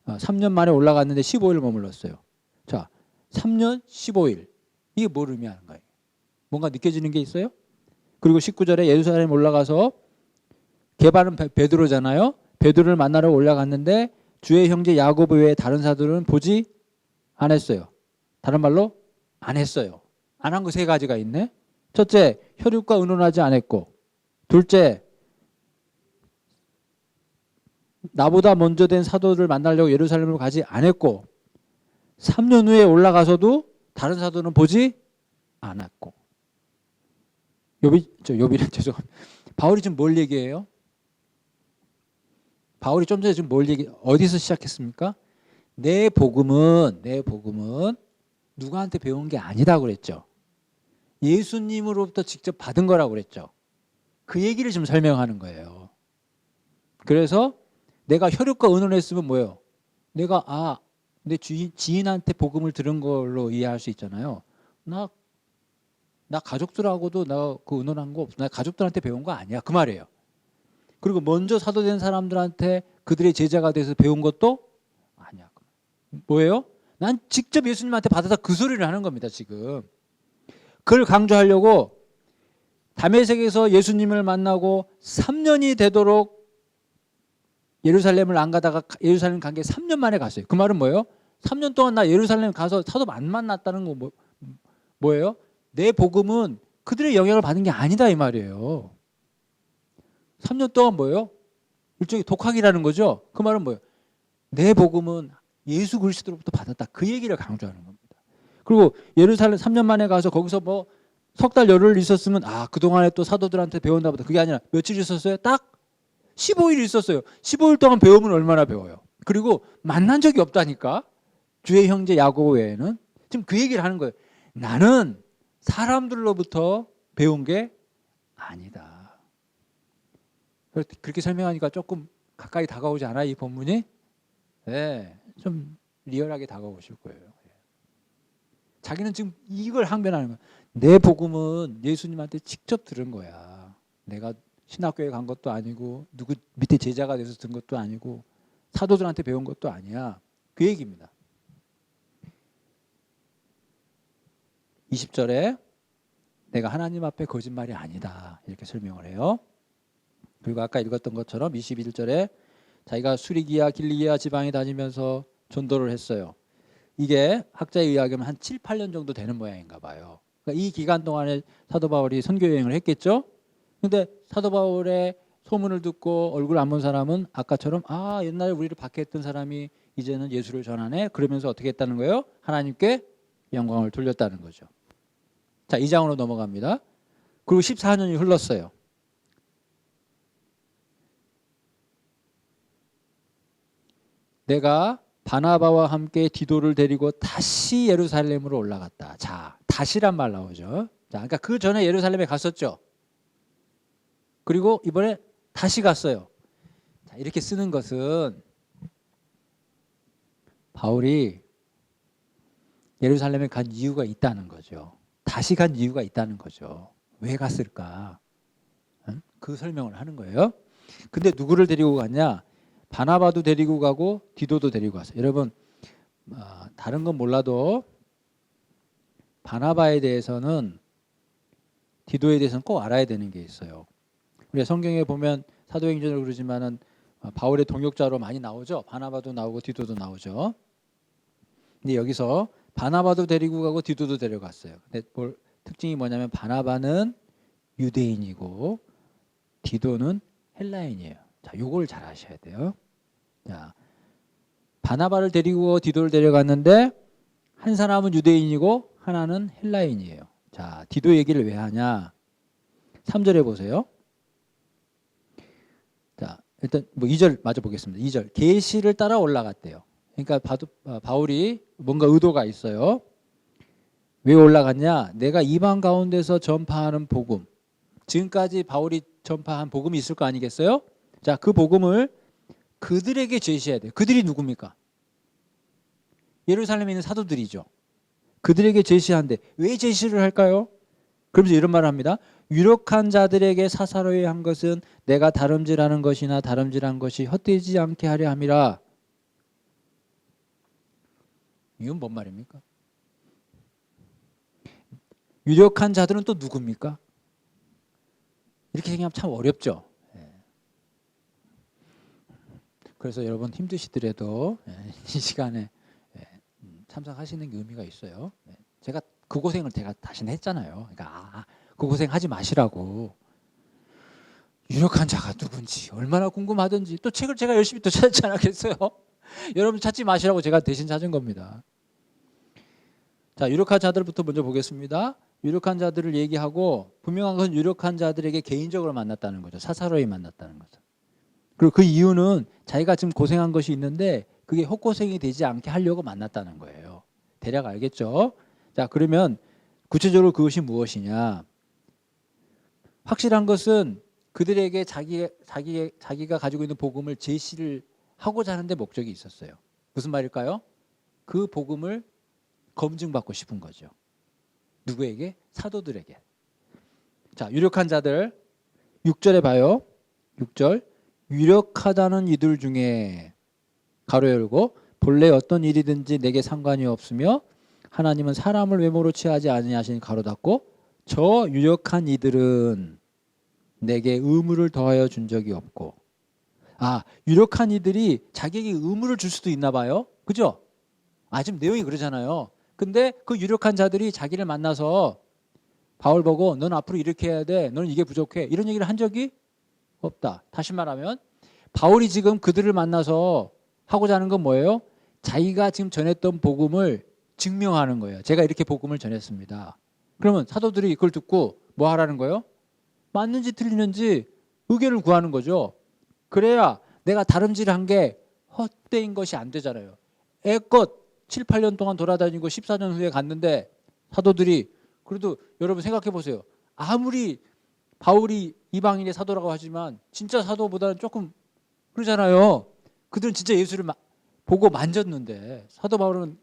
[SPEAKER 1] 3년 만에 올라갔는데 15일 머물렀어요. 자, 3년 15일. 이게 뭘 의미하는 거예요? 뭔가 느껴지는 게 있어요? 그리고 19절에 예루살렘 올라가서 게바는 베드로잖아요. 베드로를 만나러 올라갔는데 주의 형제 야고보 외에 다른 사도는 보지 않았어요. 다른 말로 안 했어요. 안 한 거 세 가지가 있네. 첫째, 혈육과 의논하지 않았고, 둘째, 나보다 먼저 된 사도를 만나려고 예루살렘으로 가지 않았고, 3년 후에 올라가서도 다른 사도는 보지 않았고. 요비는 죄송합니다. 바울이 지금 뭘 얘기해요? 바울이 좀 전에 지금 어디서 시작했습니까? 내 복음은 누구한테 배운 게 아니다 그랬죠. 예수님으로부터 직접 받은 거라고 그랬죠. 그 얘기를 지금 설명하는 거예요. 그래서 내가 혈육과 의논했으면 뭐예요? 내가 내 지인한테 복음을 들은 걸로 이해할 수 있잖아요. 나 가족들하고도 나 그 의논한 거 없어. 나 가족들한테 배운 거 아니야. 그 말이에요. 그리고 먼저 사도된 사람들한테 그들의 제자가 돼서 배운 것도 아니야. 뭐예요? 난 직접 예수님한테 받아서 그 소리를 하는 겁니다. 지금. 그걸 강조하려고 다메섹에서 예수님을 만나고 3년이 되도록 예루살렘을 안 가다가 예루살렘 간 게 3년 만에 갔어요. 그 말은 뭐예요? 3년 동안 나 예루살렘 가서 사도 안 만났다는 거 뭐예요? 내 복음은 그들의 영향을 받은 게 아니다 이 말이에요. 3년 동안 뭐예요? 일종의 독학이라는 거죠. 그 말은 뭐예요? 내 복음은 예수 그리스도로부터 받았다. 그 얘기를 강조하는 겁니다. 그리고 예루살렘 3년 만에 가서 거기서 뭐 석 달 열흘 있었으면 그동안에 또 사도들한테 배웠나 보다. 그게 아니라 며칠 있었어요? 딱 15일 있었어요. 15일 동안 배우면 얼마나 배워요? 그리고 만난 적이 없다니까. 주의 형제 야고보 외에는. 지금 그 얘기를 하는 거예요. 나는 사람들로부터 배운 게 아니다. 그렇게 설명하니까 조금 가까이 다가오지 않아요? 이 본문이? 네, 좀 리얼하게 다가오실 거예요. 자기는 지금 이걸 항변하는 거야. 내 복음은 예수님한테 직접 들은 거야. 내가 신학교에 간 것도 아니고 누구 밑에 제자가 돼서 든 것도 아니고 사도들한테 배운 것도 아니야. 그 얘기입니다. 20절에 내가 하나님 앞에 거짓말이 아니다. 이렇게 설명을 해요. 그리고 아까 읽었던 것처럼 21절에 자기가 수리기아 길리기아 지방에 다니면서 전도를 했어요. 이게 학자에 의하면 한 7, 8년 정도 되는 모양인가 봐요. 그러니까 이 기간 동안에 사도 바울이 선교 여행을 했겠죠. 근데 사도 바울의 소문을 듣고 얼굴 안 본 사람은 아까처럼 옛날에 우리를 박해했던 사람이 이제는 예수를 전하네. 그러면서 어떻게 했다는 거예요? 하나님께 영광을 돌렸다는 거죠. 자, 2장으로 넘어갑니다. 그리고 14년이 흘렀어요. 내가 바나바와 함께 디도를 데리고 다시 예루살렘으로 올라갔다. 자, 다시란 말 나오죠. 자, 그러니까 그 전에 예루살렘에 갔었죠. 그리고 이번에 다시 갔어요. 자, 이렇게 쓰는 것은 바울이 예루살렘에 간 이유가 있다는 거죠. 다시 간 이유가 있다는 거죠. 왜 갔을까? 그 설명을 하는 거예요. 근데 누구를 데리고 갔냐? 바나바도 데리고 가고 디도도 데리고 갔어요. 여러분, 다른 건 몰라도 바나바에 대해서는 디도에 대해서는 꼭 알아야 되는 게 있어요. 우리 성경에 보면 사도행전을 그러지만은 바울의 동역자로 많이 나오죠. 바나바도 나오고 디도도 나오죠. 근데 여기서 바나바도 데리고 가고 디도도 데려갔어요. 근데 특징이 뭐냐면 바나바는 유대인이고 디도는 헬라인이에요. 자, 요걸 잘 아셔야 돼요. 자, 바나바를 데리고 디도를 데려갔는데 한 사람은 유대인이고 하나는 헬라인이에요. 자, 디도 얘기를 왜 하냐? 3절에 보세요. 자, 일단 뭐 2절 마저 보겠습니다. 2절. 계시를 따라 올라갔대요. 그러니까 바울이 뭔가 의도가 있어요. 왜 올라갔냐? 내가 이방 가운데서 전파하는 복음. 지금까지 바울이 전파한 복음이 있을 거 아니겠어요? 자, 그 복음을 그들에게 제시해야 돼요. 그들이 누굽니까? 예루살렘에 있는 사도들이죠. 그들에게 제시한대. 왜 제시를 할까요? 그러면서 이런 말을 합니다. 유력한 자들에게 사사로이 한 것은 내가 다름질하는 것이나 다름질한 것이 헛되지 않게 하려 함이라. 이건 뭔 말입니까? 유력한 자들은 또 누굽니까? 이렇게 생각하면 참 어렵죠. 그래서 여러분 힘드시더라도 이 시간에 참석하시는 게 의미가 있어요. 제가 그 고생을 제가 다시는 했잖아요. 그러니까 그 고생 하지 마시라고. 유력한 자가 누군지 얼마나 궁금하든지 또 책을 제가 열심히 또 찾지 않았겠어요. 여러분 찾지 마시라고 제가 대신 찾은 겁니다. 자, 유력한 자들부터 먼저 보겠습니다. 유력한 자들을 얘기하고 분명한 것은 유력한 자들에게 개인적으로 만났다는 거죠. 사사로이 만났다는 거죠. 그리고 그 이유는 자기가 지금 고생한 것이 있는데 그게 헛고생이 되지 않게 하려고 만났다는 거예요. 대략 알겠죠? 자, 그러면 구체적으로 그것이 무엇이냐? 확실한 것은 그들에게 자기가 가지고 있는 복음을 제시를 하고자 하는데 목적이 있었어요. 무슨 말일까요? 그 복음을 검증받고 싶은 거죠. 누구에게? 사도들에게. 자, 유력한 자들 6절에 봐요. 6절. 유력하다는 이들 중에 가로 열고 본래 어떤 일이든지 내게 상관이 없으며 하나님은 사람을 외모로 취하지 아니하시니 가로 닫고 저 유력한 이들은 내게 의무를 더하여 준 적이 없고. 유력한 이들이 자기에게 의무를 줄 수도 있나 봐요. 그죠? 지금 내용이 그러잖아요. 근데 그 유력한 자들이 자기를 만나서 바울 보고 넌 앞으로 이렇게 해야 돼. 너는 이게 부족해. 이런 얘기를 한 적이 없다. 다시 말하면 바울이 지금 그들을 만나서 하고자 하는 건 뭐예요? 자기가 지금 전했던 복음을 증명하는 거예요. 제가 이렇게 복음을 전했습니다. 그러면 사도들이 그걸 듣고 뭐 하라는 거예요? 맞는지 틀리는지 의견을 구하는 거죠. 그래야 내가 다름질한 게 헛되인 것이 안 되잖아요. 애껏 7, 8년 동안 돌아다니고 14년 후에 갔는데 사도들이 그래도 여러분 생각해 보세요. 아무리 바울이 이방인의 사도라고 하지만 진짜 사도보다는 조금 그러잖아요. 그들은 진짜 예수를 보고 만졌는데 사도 바울은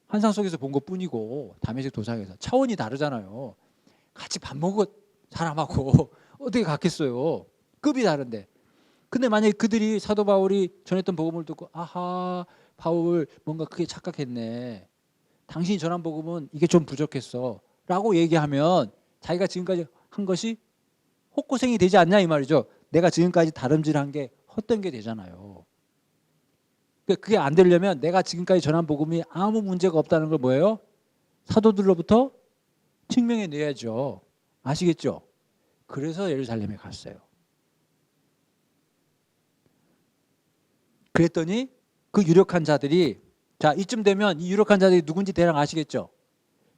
[SPEAKER 1] 환상 속에서 본 것뿐이고 다메섹 도상에서 차원이 다르잖아요. 같이 밥 먹은 사람하고 어떻게 같겠어요. 급이 다른데. 근데 만약에 그들이 사도 바울이 전했던 복음을 듣고 바울 뭔가 크게 착각했네. 당신이 전한 복음은 이게 좀 부족했어 라고 얘기하면 자기가 지금까지 한 것이 헛고생이 되지 않냐 이 말이죠. 내가 지금까지 다름질한 게 헛된 게 되잖아요. 그게 안 되려면 내가 지금까지 전한 복음이 아무 문제가 없다는 걸 뭐예요? 사도들로부터 증명해 내야죠. 아시겠죠? 그래서 예루살렘에 갔어요. 그랬더니 그 유력한 자들이 자 이쯤 되면 이 유력한 자들이 누군지 대략 아시겠죠?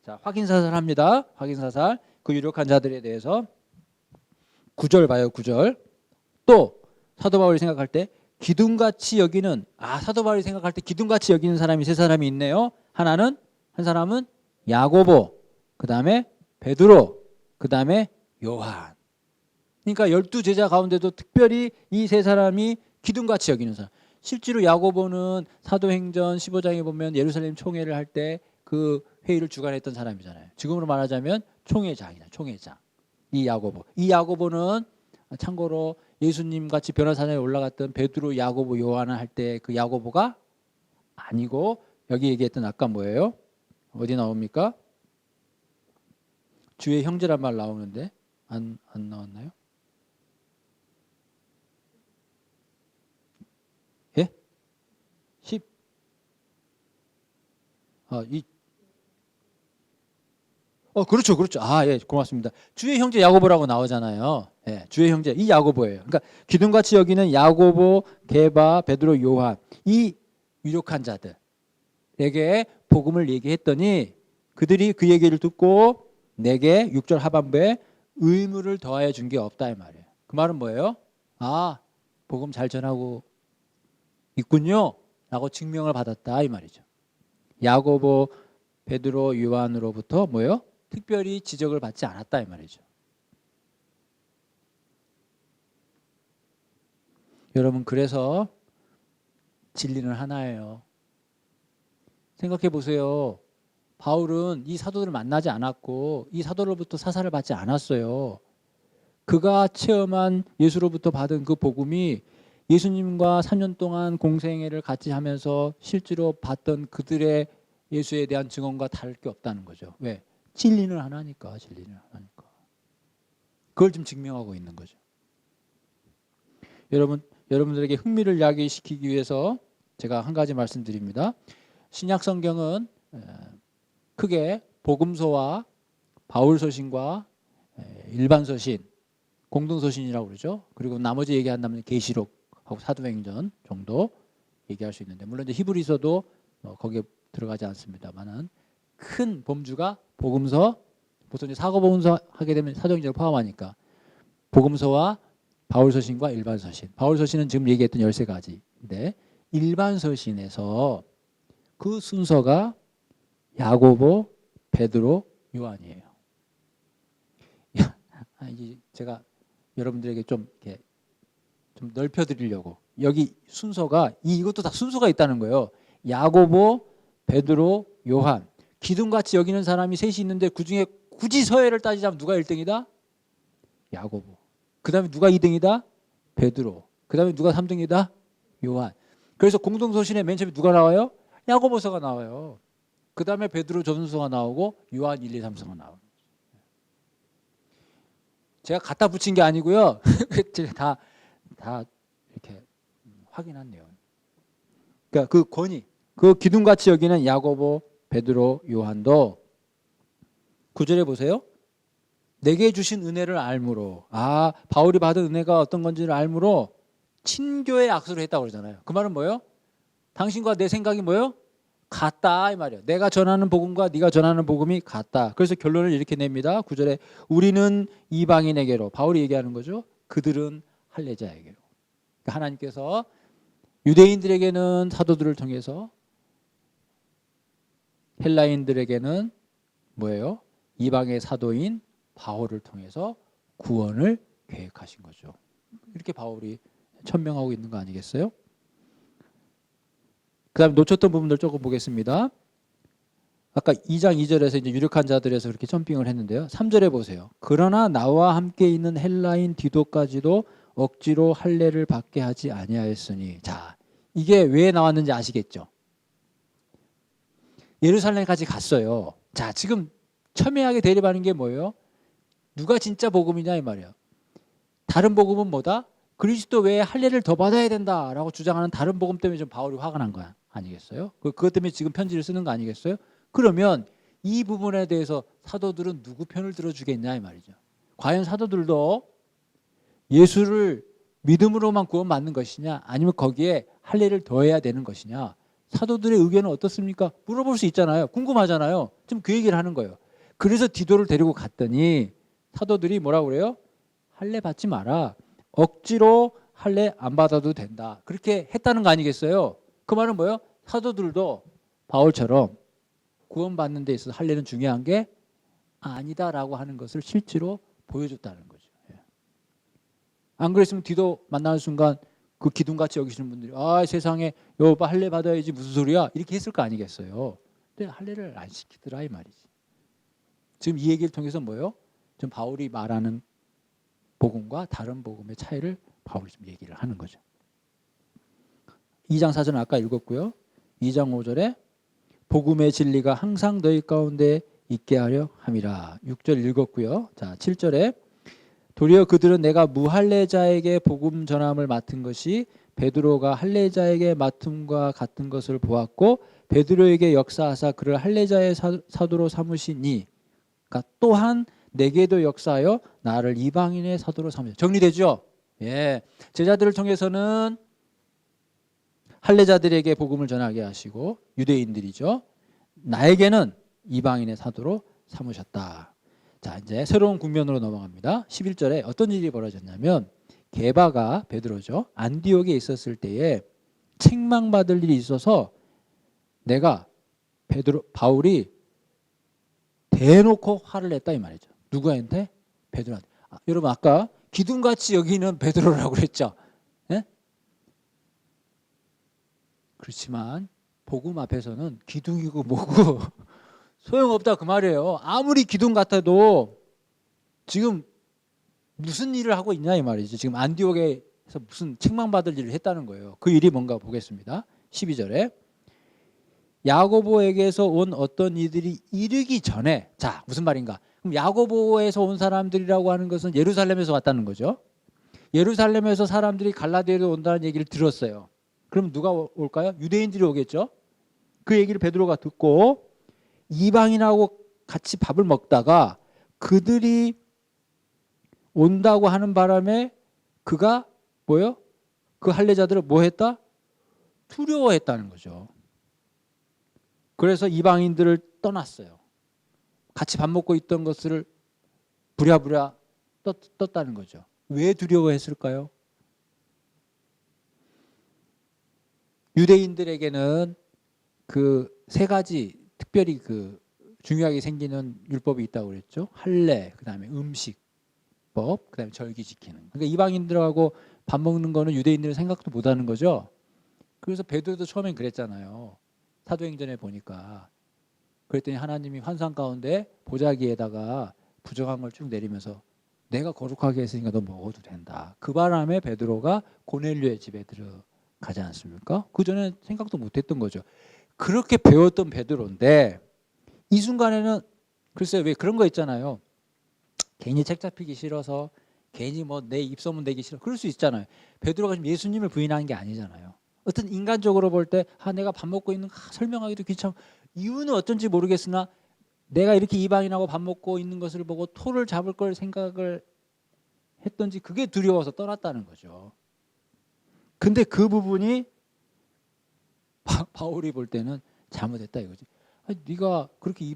[SPEAKER 1] 자 확인사살 합니다. 확인사살. 그 유력한 자들에 대해서 9절 봐요. 9절. 또 사도 바울이 생각할 때 기둥같이 여기는 사도 바울이 생각할 때 기둥같이 여기는 사람이 세 사람이 있네요. 한 사람은 야고보, 그 다음에 베드로, 그 다음에 요한. 그러니까 12제자 가운데도 특별히 이 세 사람이 기둥같이 여기는 사람. 실제로 야고보는 사도행전 15장에 보면 예루살렘 총회를 할 때 그 회의를 주관했던 사람이잖아요. 지금으로 말하자면 총회장이다. 총회장. 이 야고보는 참고로 예수님 같이 변호사장에 올라갔던 베드로, 야고보, 요한을 할 때 그 야고보가 아니고 여기 얘기했던 아까 뭐예요? 어디 나옵니까? 주의 형제란 말 나오는데 안 나왔나요? 예? 10. 그렇죠. 예, 고맙습니다. 주의 형제 야고보라고 나오잖아요. 예, 주의 형제 이 야고보예요. 그러니까 기둥같이 여기는 야고보, 게바, 베드로, 요한 이 유력한 자들에게 복음을 얘기했더니 그들이 그 얘기를 듣고 내게 6절 하반부에 의무를 더하여 준 게 없다 이 말이에요. 그 말은 뭐예요? 복음 잘 전하고 있군요. 라고 증명을 받았다 이 말이죠. 야고보, 베드로, 요한으로부터 뭐예요? 특별히 지적을 받지 않았다 이 말이죠. 여러분 그래서 진리는 하나예요. 생각해 보세요. 바울은 이 사도들을 만나지 않았고 이 사도로부터 사사를 받지 않았어요. 그가 체험한 예수로부터 받은 그 복음이 예수님과 3년 동안 공생애를 같이 하면서 실제로 봤던 그들의 예수에 대한 증언과 다를 게 없다는 거죠. 왜? 진리는 하나니까. 그걸 좀 증명하고 있는 거죠. 여러분 여러분들에게 흥미를 야기시키기 위해서 제가 한 가지 말씀드립니다. 신약 성경은 크게 복음서와 바울 서신과 일반 서신, 공동 서신이라고 그러죠. 그리고 나머지 얘기한다면 계시록하고 사도행전 정도 얘기할 수 있는데, 물론 이제 히브리서도 거기에 들어가지 않습니다만은 큰 범주가 복음서, 보통 이제 사도복음서 하게 되면 사도행전을 포함하니까 복음서와 바울 서신과 일반 서신. 바울 서신은 지금 얘기했던 13가지인데 일반 서신에서 그 순서가 야고보, 베드로, 요한이에요. 이제 제가 여러분들에게 좀 이렇게 좀 넓혀드리려고, 여기 순서가 이것도 다 순서가 있다는 거예요. 야고보, 베드로, 요한. 기둥같이 여기는 사람이 셋이 있는데 그 중에 굳이 서열을 따지자면 누가 1등이다? 야고보. 그 다음에 누가 2등이다? 베드로. 그 다음에 누가 3등이다? 요한. 그래서 공동서신에 맨 처음에 누가 나와요? 야고보서가 나와요. 그 다음에 베드로 전서가 나오고 요한 1, 2, 3서가 나와요. 제가 갖다 붙인 게 아니고요. 제가 다 이렇게 확인한 내용. 그러니까 그 권위, 그 기둥같이 여기는 야고보, 베드로, 요한도 9절에 보세요. 내게 주신 은혜를 알므로, 바울이 받은 은혜가 어떤 건지를 알므로 친교의 악수를 했다고 그러잖아요. 그 말은 뭐예요? 당신과 내 생각이 뭐예요? 같다 이 말이에요. 내가 전하는 복음과 네가 전하는 복음이 같다. 그래서 결론을 이렇게 냅니다. 9절에 우리는 이방인에게로, 바울이 얘기하는 거죠. 그들은 할례자에게로. 그러니까 하나님께서 유대인들에게는 사도들을 통해서, 헬라인들에게는 뭐예요? 이방의 사도인 바울을 통해서 구원을 계획하신 거죠. 이렇게 바울이 천명하고 있는 거 아니겠어요? 그 다음에 놓쳤던 부분들 조금 보겠습니다. 아까 2장 2절에서 이제 유력한 자들에서 그렇게 점핑을 했는데요. 3절에 보세요. 그러나 나와 함께 있는 헬라인 디도까지도 억지로 할례를 받게 하지 아니하였으니. 자, 이게 왜 나왔는지 아시겠죠? 예루살렘까지 갔어요. 자, 지금 첨예하게 대립하는 게 뭐예요? 누가 진짜 복음이냐 이 말이에요. 다른 복음은 뭐다? 그리스도 외에 할례를 더 받아야 된다라고 주장하는 다른 복음 때문에 좀 바울이 화가 난 거 아니겠어요? 그것 때문에 지금 편지를 쓰는 거 아니겠어요? 그러면 이 부분에 대해서 사도들은 누구 편을 들어주겠냐 이 말이죠. 과연 사도들도 예수를 믿음으로만 구원받는 것이냐, 아니면 거기에 할례를 더해야 되는 것이냐, 사도들의 의견은 어떻습니까? 물어볼 수 있잖아요. 궁금하잖아요. 지금 그 얘기를 하는 거예요. 그래서 디도를 데리고 갔더니 사도들이 뭐라고 그래요? 할례 받지 마라. 억지로 할례 안 받아도 된다. 그렇게 했다는 거 아니겠어요? 그 말은 뭐예요? 사도들도 바울처럼 구원받는 데 있어서 할례는 중요한 게 아니다라고 하는 것을 실제로 보여줬다는 거죠. 안 그랬으면 디도 만나는 순간 그 기둥같이 여기시는 분들이 세상에 여보 할례 받아야지 무슨 소리야? 이렇게 했을 거 아니겠어요? 근데 할례를 안 시키더라 이 말이지. 지금 이 얘기를 통해서 뭐예요? 지금 바울이 말하는 복음과 다른 복음의 차이를 바울이 좀 얘기를 하는 거죠. 2장 4절은 아까 읽었고요. 2장 5절에 복음의 진리가 항상 너희 가운데 있게 하려 함이라. 6절 읽었고요. 자, 7절에 도리어 그들은 내가 무할례자에게 복음 전함을 맡은 것이 베드로가 할례자에게 맡음과 같은 것을 보았고 베드로에게 역사하사 그를 할례자의 사도로 삼으시니, 그러니까 또한 내게도 역사하여 나를 이방인의 사도로 삼으셨다. 정리되죠? 예, 제자들을 통해서는 할례자들에게 복음을 전하게 하시고 유대인들이죠. 나에게는 이방인의 사도로 삼으셨다. 자, 이제 새로운 국면으로 넘어갑니다. 11절에 어떤 일이 벌어졌냐면 게바가, 베드로죠, 안디옥에 있었을 때에 책망받을 일이 있어서 내가 바울이 대놓고 화를 냈다 이 말이죠. 누구한테? 베드로한테. 여러분 아까 기둥같이 여기는 베드로라고 그랬죠. 예? 그렇지만 복음 앞에서는 기둥이고 뭐고 소용없다 그 말이에요. 아무리 기둥 같아도 지금 무슨 일을 하고 있냐 이 말이죠. 지금 안디옥에서 무슨 책망받을 일을 했다는 거예요. 그 일이 뭔가 보겠습니다. 12절에 야고보에게서 온 어떤 이들이 이르기 전에, 자 무슨 말인가? 그럼 야고보에서 온 사람들이라고 하는 것은 예루살렘에서 왔다는 거죠. 예루살렘에서 사람들이 갈라디아로 온다는 얘기를 들었어요. 그럼 누가 올까요? 유대인들이 오겠죠. 그 얘기를 베드로가 듣고 이방인하고 같이 밥을 먹다가 그들이 온다고 하는 바람에 그가 뭐요? 그 할례자들을 뭐 했다? 두려워했다는 거죠. 그래서 이방인들을 떠났어요. 같이 밥 먹고 있던 것을 부랴부랴 떴다는 거죠. 왜 두려워했을까요? 유대인들에게는 그 세 가지 특별히 그 중요하게 생기는 율법이 있다고 그랬죠. 할례, 그다음에 음식법, 그다음에 절기 지키는. 그러니까 이방인들하고 밥 먹는 거는 유대인들은 생각도 못 하는 거죠. 그래서 베드로도 처음엔 그랬잖아요. 사도행전에 보니까. 그랬더니 하나님이 환상 가운데 보자기에다가 부정한 걸 쭉 내리면서 내가 거룩하게 했으니까 너 먹어도 된다. 그 바람에 베드로가 고넬료의 집에 들어가지 않습니까? 그전에 생각도 못했던 거죠. 그렇게 배웠던 베드로인데 이 순간에는 글쎄요, 왜 그런 거 있잖아요. 괜히 책 잡히기 싫어서 괜히 뭐 내 입소문 내기 싫어. 그럴 수 있잖아요. 베드로가 지금 예수님을 부인하는 게 아니잖아요. 어떤 인간적으로 볼 때 내가 밥 먹고 있는 설명하기도 귀찮고 이유는 어쩐지 모르겠으나 내가 이렇게 이방인하고 밥 먹고 있는 것을 보고 토를 잡을 걸 생각을 했던지 그게 두려워서 떠났다는 거죠. 근데 그 부분이 바울이 볼 때는 잘못했다 이거지. 네가 그렇게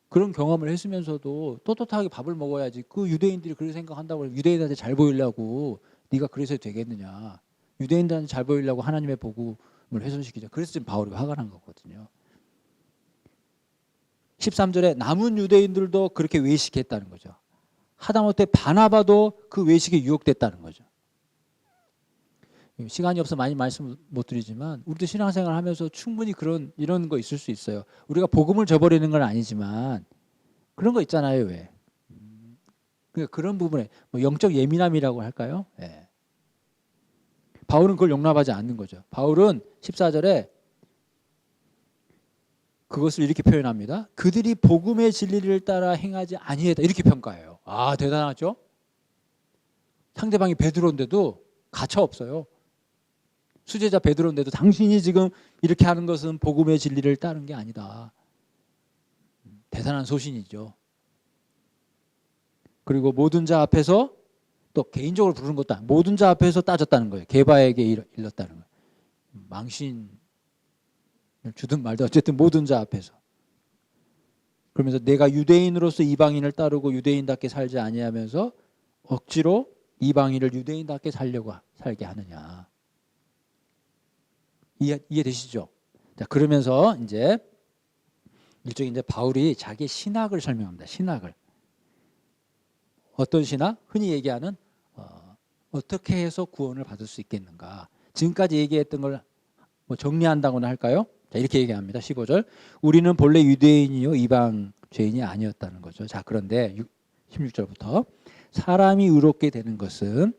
[SPEAKER 1] 그런 경험을 했으면서도 떳떳하게 밥을 먹어야지. 그 유대인들이 그렇게 생각한다고 유대인한테 잘 보이려고 네가 그래서 되겠느냐. 유대인들한테 잘 보이려고 하나님의 복음을 훼손시키자. 그래서 지금 바울이 화가 난 거거든요. 13절에 남은 유대인들도 그렇게 외식했다는 거죠. 하다못해 바나바도 그 외식에 유혹됐다는 거죠. 시간이 없어 많이 말씀 못 드리지만 우리도 신앙생활 하면서 충분히 이런 거 있을 수 있어요. 우리가 복음을 저버리는 건 아니지만 그런 거 있잖아요. 왜? 그러니까 그런 부분에 뭐 영적 예민함이라고 할까요? 네. 바울은 그걸 용납하지 않는 거죠. 바울은 14절에 그것을 이렇게 표현합니다. 그들이 복음의 진리를 따라 행하지 아니했다. 이렇게 평가해요. 아, 대단하죠? 상대방이 베드로인데도 가차 없어요. 수제자 베드로인데도 당신이 지금 이렇게 하는 것은 복음의 진리를 따른 게 아니다. 대단한 소신이죠. 그리고 모든 자 앞에서 또 개인적으로 부르는 것도 아니고 모든 자 앞에서 따졌다는 거예요. 게바에게 일렀다는 거예요. 망신 주든 말든 어쨌든 모든 자 앞에서. 그러면서 내가 유대인으로서 이방인을 따르고 유대인답게 살지 아니하면서 억지로 이방인을 유대인답게 살게 하느냐. 이해되시죠? 자, 그러면서 이제 일종의 이제 바울이 자기의 신학을 설명합니다. 신학을. 어떤 신학? 흔히 얘기하는 어떻게 해서 구원을 받을 수 있겠는가. 지금까지 얘기했던 걸 뭐 정리한다고나 할까요? 자, 이렇게 얘기합니다. 15절. 우리는 본래 유대인이요 이방 죄인이 아니었다는 거죠. 자, 그런데 16절부터 사람이 의롭게 되는 것은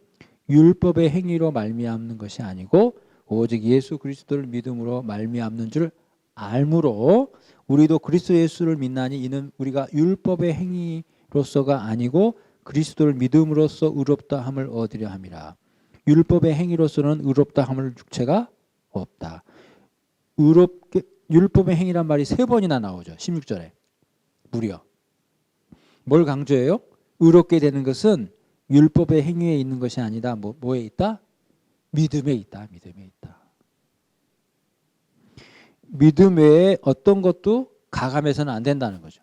[SPEAKER 1] 율법의 행위로 말미암는 것이 아니고 오직 예수 그리스도를 믿음으로 말미암는 줄 알므로 우리도 그리스도 예수를 믿나니 이는 우리가 율법의 행위로서가 아니고 그리스도를 믿음으로써 의롭다 함을 얻으려 함이라. 율법의 행위로서는 의롭다 함을 육체가 없다. 율법의 행위란 말이 3번이나 나오죠. 16절에 무려. 뭘 강조해요? 의롭게 되는 것은 율법의 행위에 있는 것이 아니다. 뭐에 있다? 믿음에 있다. 믿음에 있다. 믿음 외에 어떤 것도 가감해서는 안 된다는 거죠.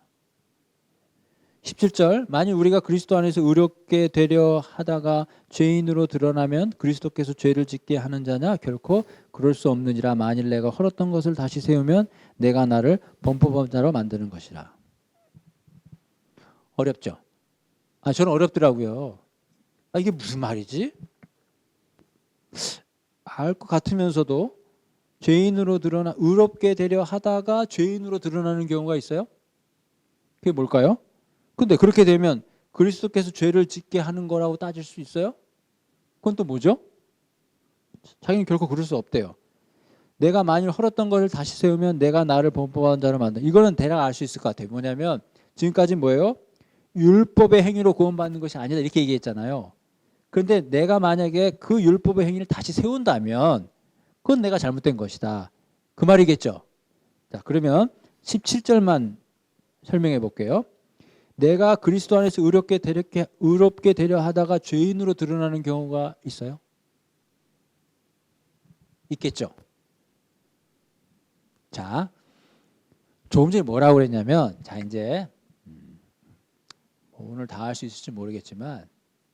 [SPEAKER 1] 17절 만일 우리가 그리스도 안에서 의롭게 되려 하다가 죄인으로 드러나면 그리스도께서 죄를 짓게 하는 자냐 결코 그럴 수 없느니라. 만일 내가 헐었던 것을 다시 세우면 내가 나를 범법자로 만드는 것이라. 어렵죠? 저는 어렵더라고요. 이게 무슨 말이지? 알 것 같으면서도 죄인으로 드러나 의롭게 되려 하다가 죄인으로 드러나는 경우가 있어요. 그게 뭘까요? 근데 그렇게 되면 그리스도께서 죄를 짓게 하는 거라고 따질 수 있어요? 그건 또 뭐죠? 자기는 결코 그럴 수 없대요. 내가 만일 헐었던 것을 다시 세우면 내가 나를 범법한 자로 만든다. 이거는 대략 알 수 있을 것 같아요. 뭐냐면 지금까지 뭐예요? 율법의 행위로 구원받는 것이 아니다 이렇게 얘기했잖아요. 그런데 내가 만약에 그 율법의 행위를 다시 세운다면 그건 내가 잘못된 것이다. 그 말이겠죠. 자, 그러면 17절만 설명해 볼게요. 내가 그리스도 안에서 의롭게 되려 하다가 죄인으로 드러나는 경우가 있어요? 있겠죠. 자, 조금 전에 뭐라고 그랬냐면, 자, 이제 오늘 다 할 수 있을지 모르겠지만,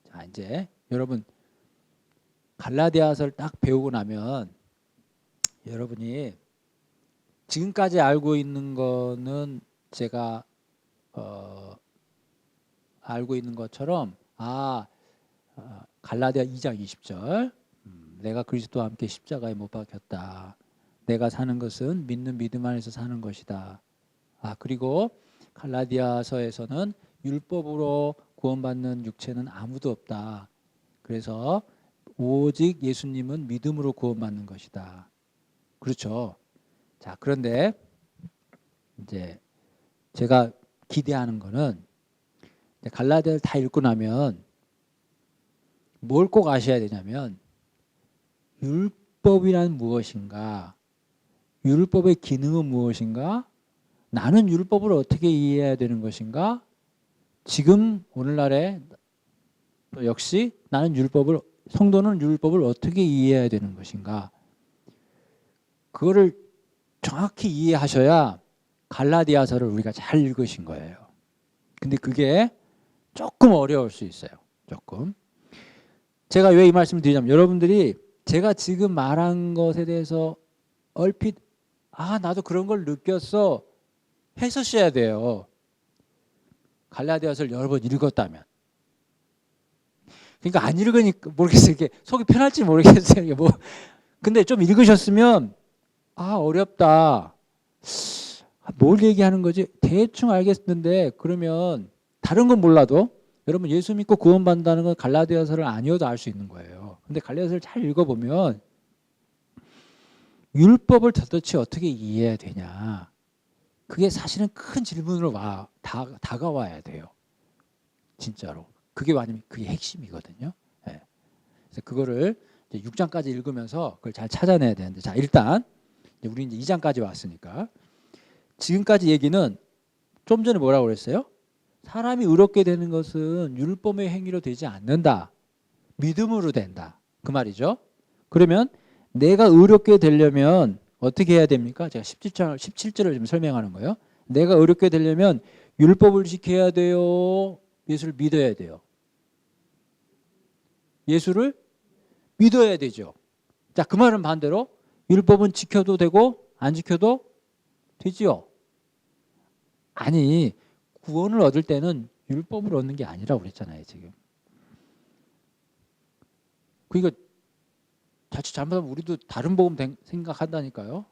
[SPEAKER 1] 자, 이제 여러분 갈라디아서를 딱 배우고 나면 여러분이 지금까지 알고 있는 거는 제가 알고 있는 것처럼 갈라디아 2장 20절 내가 그리스도와 함께 십자가에 못 박혔다. 내가 사는 것은 믿는 믿음 안에서 사는 것이다. 그리고 갈라디아서에서는 율법으로 구원받는 육체는 아무도 없다. 그래서 오직 예수님은 믿음으로 구원받는 것이다. 그렇죠. 자, 그런데 이제 제가 기대하는 거는 갈라디아를 다 읽고 나면 뭘 꼭 아셔야 되냐면 율법이란 무엇인가? 율법의 기능은 무엇인가? 나는 율법을 어떻게 이해해야 되는 것인가? 지금 오늘날에 역시 성도는 율법을 어떻게 이해해야 되는 것인가? 그거를 정확히 이해하셔야 갈라디아서를 우리가 잘 읽으신 거예요. 근데 그게 조금 어려울 수 있어요. 조금. 제가 왜 이 말씀을 드리냐면 여러분들이 제가 지금 말한 것에 대해서 얼핏 나도 그런 걸 느꼈어 했으셔야 돼요. 갈라디아서를 여러 번 읽었다면. 그러니까 안 읽으니까 모르겠어요. 이게 속이 편할지 모르겠어요. 이게 근데 좀 읽으셨으면 어렵다. 뭘 얘기하는 거지? 대충 알겠는데 그러면 다른 건 몰라도 여러분 예수 믿고 구원받는다는 건 갈라디아서를 아니어도 알 수 있는 거예요. 근데 갈라디아서를 잘 읽어보면 율법을 도대체 어떻게 이해해야 되냐. 그게 사실은 큰 질문으로 다가와야 돼요. 진짜로. 그게 핵심이거든요. 네. 그래서 그거를 이제 6장까지 읽으면서 그걸 잘 찾아내야 되는데, 자, 일단 우리 이제 2장까지 왔으니까 지금까지 얘기는 좀 전에 뭐라고 그랬어요? 사람이 의롭게 되는 것은 율법의 행위로 되지 않는다. 믿음으로 된다. 그 말이죠. 그러면 내가 의롭게 되려면 어떻게 해야 됩니까? 제가 17절을 좀 설명하는 거예요. 내가 의롭게 되려면 율법을 지켜야 돼요. 예수를 믿어야 돼요. 예수를 믿어야 되죠. 자, 그 말은 반대로 율법은 지켜도 되고 안 지켜도 되지요. 아니, 구원을 얻을 때는 율법을 얻는 게 아니라고 그랬잖아요, 지금. 그러니까 자칫 잘못하면 우리도 다른 복음 생각한다니까요.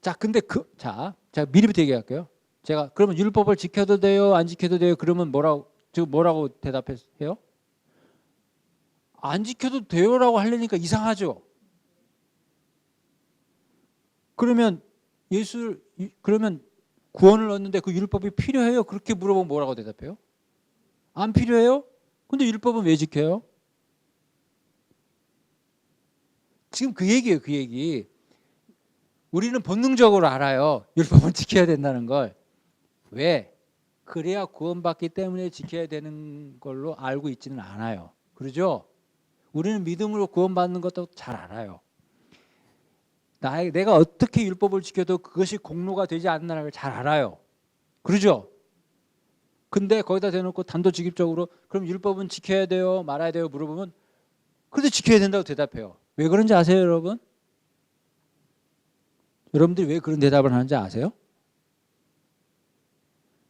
[SPEAKER 1] 자, 근데 제가 미리부터 얘기할게요. 제가 그러면 율법을 지켜도 돼요, 안 지켜도 돼요? 그러면 뭐라고 대답해요? 안 지켜도 돼요라고 하려니까 이상하죠. 그러면 그러면 구원을 얻는데 그 율법이 필요해요? 그렇게 물어보면 뭐라고 대답해요? 안 필요해요? 근데 율법은 왜 지켜요? 지금 그 얘기예요, 그 얘기. 우리는 본능적으로 알아요. 율법은 지켜야 된다는 걸. 왜? 그래야 구원받기 때문에 지켜야 되는 걸로 알고 있지는 않아요. 그러죠? 우리는 믿음으로 구원받는 것도 잘 알아요. 내가 어떻게 율법을 지켜도 그것이 공로가 되지 않는다는 걸 잘 알아요. 그러죠? 근데 거기다 대놓고 단도직입적으로 그럼 율법은 지켜야 돼요? 말아야 돼요? 물어보면 그래도 지켜야 된다고 대답해요. 왜 그런지 아세요, 여러분? 여러분들이 왜 그런 대답을 하는지 아세요?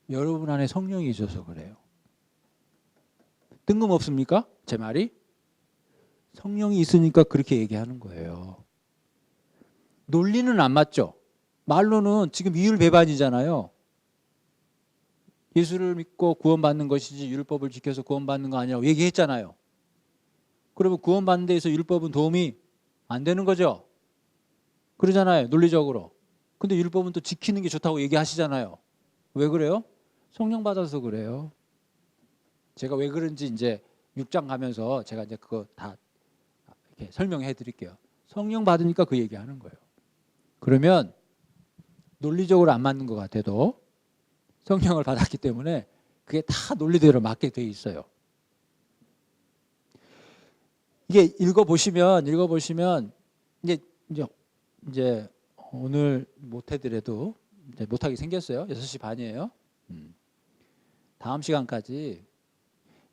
[SPEAKER 1] 여러분 안에 성령이 있어서 그래요. 뜬금없습니까? 제 말이? 성령이 있으니까 그렇게 얘기하는 거예요. 논리는 안 맞죠? 말로는 지금 이율배반이잖아요. 예수를 믿고 구원받는 것이지 율법을 지켜서 구원받는 거 아니라고 얘기했잖아요. 그러면 구원받는 데에서 율법은 도움이 안 되는 거죠? 그러잖아요, 논리적으로. 근데 율법은 또 지키는 게 좋다고 얘기하시잖아요. 왜 그래요? 성령 받아서 그래요. 제가 왜 그런지 이제 6장 가면서 제가 이제 그거 다 이렇게 설명해 드릴게요. 성령 받으니까 그 얘기하는 거예요. 그러면 논리적으로 안 맞는 것 같아도 성령을 받았기 때문에 그게 다 논리대로 맞게 돼 있어요. 이게 읽어보시면 이제 오늘 못해더라도 이제 못하게 생겼어요. 6시 반이에요. 다음 시간까지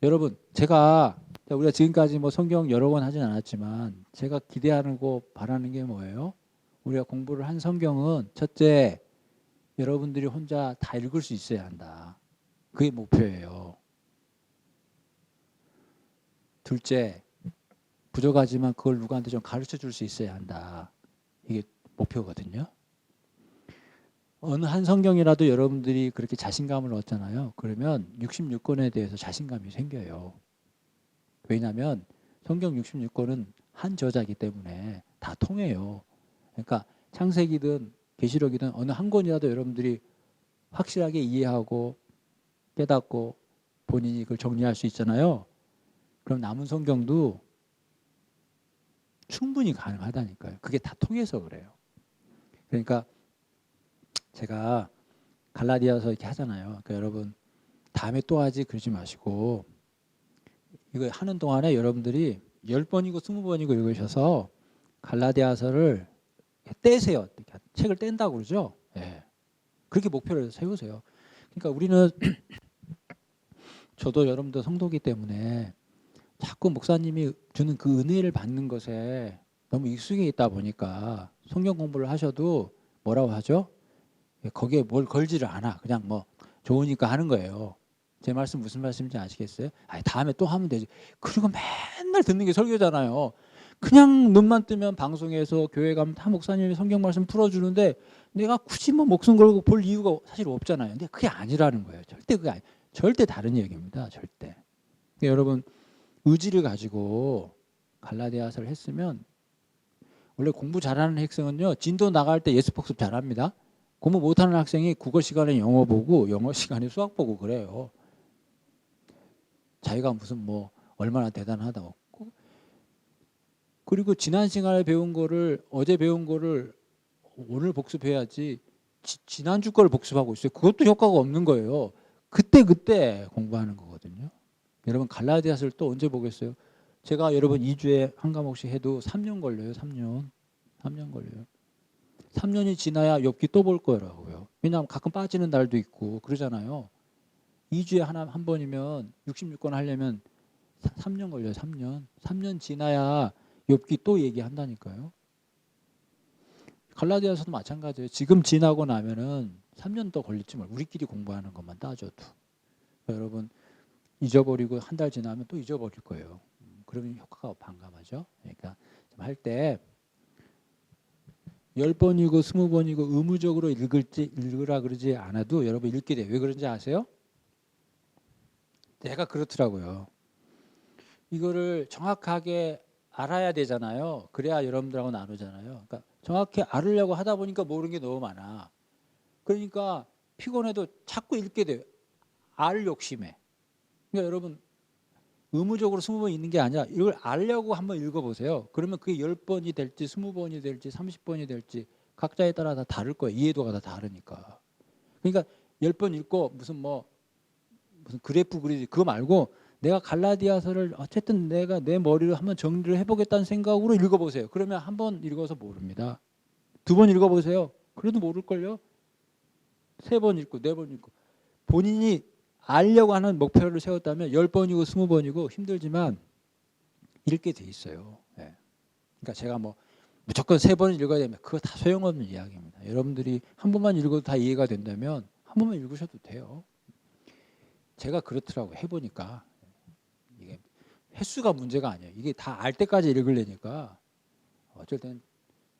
[SPEAKER 1] 여러분 우리가 지금까지 뭐 성경 여러 권 하진 않았지만 제가 기대하고 바라는 게 뭐예요? 우리가 공부를 한 성경은 첫째 여러분들이 혼자 다 읽을 수 있어야 한다. 그게 목표예요. 둘째 부족하지만 그걸 누구한테 좀 가르쳐 줄 수 있어야 한다. 이게 목표거든요. 어느 한 성경이라도 여러분들이 그렇게 자신감을 얻잖아요. 그러면 66권에 대해서 자신감이 생겨요. 왜냐하면 성경 66권은 한 저자이기 때문에 다 통해요. 그러니까 창세기든 계시록이든 어느 한 권이라도 여러분들이 확실하게 이해하고 깨닫고 본인이 그걸 정리할 수 있잖아요. 그럼 남은 성경도 충분히 가능하다니까요. 그게 다 통해서 그래요. 그러니까 제가 갈라디아서 이렇게 하잖아요. 그러니까 여러분 다음에 또 하지 그러지 마시고 이거 하는 동안에 여러분들이 10번이고 20번이고 읽으셔서 갈라디아서를 떼세요. 책을 뗀다고 그러죠. 예. 그렇게 목표를 세우세요. 그러니까 우리는 저도 여러분도 성도기 때문에 자꾸 목사님이 주는 그 은혜를 받는 것에 너무 익숙해 있다 보니까 성경 공부를 하셔도 뭐라고 하죠? 거기에 뭘 걸지를 않아. 그냥 뭐 좋으니까 하는 거예요. 제 말씀 무슨 말씀인지 아시겠어요? 아니, 다음에 또 하면 되지. 그리고 맨날 듣는 게 설교잖아요. 그냥 눈만 뜨면 방송에서 교회 가면 다 목사님이 성경 말씀 풀어주는데 내가 굳이 뭐 목숨 걸고 볼 이유가 사실 없잖아요. 근데 그게 아니라는 거예요. 절대 그게 아니, 절대 다른 얘기입니다. 절대. 여러분 의지를 가지고 갈라디아서를 했으면 원래 공부 잘하는 학생은요 진도 나갈 때 예습 복습 잘합니다. 공부 못하는 학생이 국어 시간에 영어 보고 영어 시간에 수학 보고 그래요. 자기가 무슨 뭐 얼마나 대단하다고. 그리고 지난 시간에 배운 거를 어제 배운 거를 오늘 복습해야지 지난주 거를 복습하고 있어요. 그것도 효과가 없는 거예요. 그때 공부하는 거거든요. 여러분 갈라디아서를 또 언제 보겠어요? 제가 여러분 2주에 한 과목씩 해도 3년 걸려요. 3년 걸려요. 3년이 지나야 욥기 또 볼 거라고요. 왜냐하면 가끔 빠지는 날도 있고 그러잖아요. 2주에 한 번이면 66권 하려면 3년 걸려요. 3년 지나야 욥기 또 얘기한다니까요. 갈라디아서도 마찬가지예요. 지금 지나고 나면은 3년 더 걸릴지 몰라요. 우리끼리 공부하는 것만 따져도. 여러분 잊어버리고 한 달 지나면 또 잊어버릴 거예요. 그러면 효과가 반감하죠. 그러니까 할 때 10번이고 20번이고 의무적으로 읽으라 그러지 않아도 여러분 읽게 돼요. 왜 그런지 아세요? 내가 그렇더라고요. 이거를 정확하게 알아야 되잖아요. 그래야 여러분들하고 나누잖아요. 그러니까 정확히 알으려고 하다 보니까 모르는 게 너무 많아. 그러니까 피곤해도 자꾸 읽게 돼요. 알 욕심에. 그러니까 여러분 의무적으로 20번 읽는 게 아니라 이걸 알려고 한번 읽어보세요. 그러면 그게 10번이 될지 20번이 될지 30번이 될지 각자에 따라 다 다를 거예요. 이해도가 다 다르니까. 그러니까 10번 읽고 무슨 그래프 그리지 그거 말고 내가 갈라디아서를 어쨌든 내가 내 머리로 한번 정리를 해보겠다는 생각으로 읽어보세요. 그러면 한 번 읽어서 모릅니다. 2번 읽어보세요. 그래도 모를걸요. 3번 읽고 4번 읽고 본인이 알려고 하는 목표를 세웠다면 10번이고 20번이고 힘들지만 읽게 돼 있어요. 네. 그러니까 제가 뭐 무조건 3번 읽어야 되면 그거 다 소용없는 이야기입니다. 여러분들이 한 번만 읽어도 다 이해가 된다면 한 번만 읽으셔도 돼요. 제가 그렇더라고요. 해보니까 이게 횟수가 문제가 아니에요. 이게 다 알 때까지 읽으려니까 어쩔 땐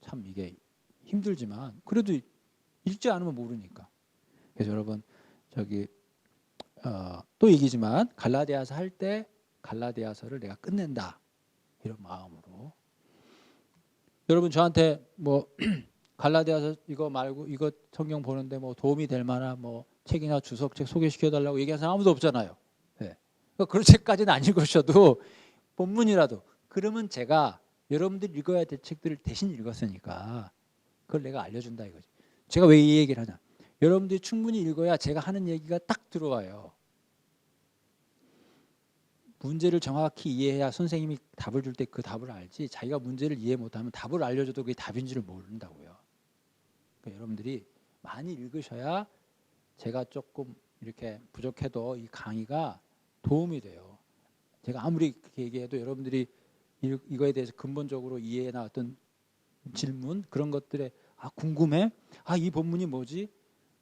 [SPEAKER 1] 참 이게 힘들지만 그래도 읽지 않으면 모르니까. 그래서 여러분 또 얘기지만 갈라디아서 할 때 갈라디아서를 내가 끝낸다 이런 마음으로. 여러분 저한테 뭐 갈라디아서 이거 말고 이거 성경 보는데 뭐 도움이 될 만한 뭐 책이나 주석책 소개시켜 달라고 얘기하는 사람 아무도 없잖아요. 네. 그러니까 그런 책까지는 안 읽으셔도 본문이라도 그러면 제가 여러분들이 읽어야 될 책들을 대신 읽었으니까 그걸 내가 알려준다 이거지. 제가 왜 이 얘기를 하냐. 여러분들이 충분히 읽어야 제가 하는 얘기가 딱 들어와요. 문제를 정확히 이해해야 선생님이 답을 줄 때 그 답을 알지 자기가 문제를 이해 못하면 답을 알려줘도 그게 답인 줄 모른다고요. 그러니까 여러분들이 많이 읽으셔야 제가 조금 이렇게 부족해도 이 강의가 도움이 돼요. 제가 아무리 그렇게 얘기해도 여러분들이 이거에 대해서 근본적으로 이해나 어떤 질문 그런 것들에 궁금해? 이 본문이 뭐지?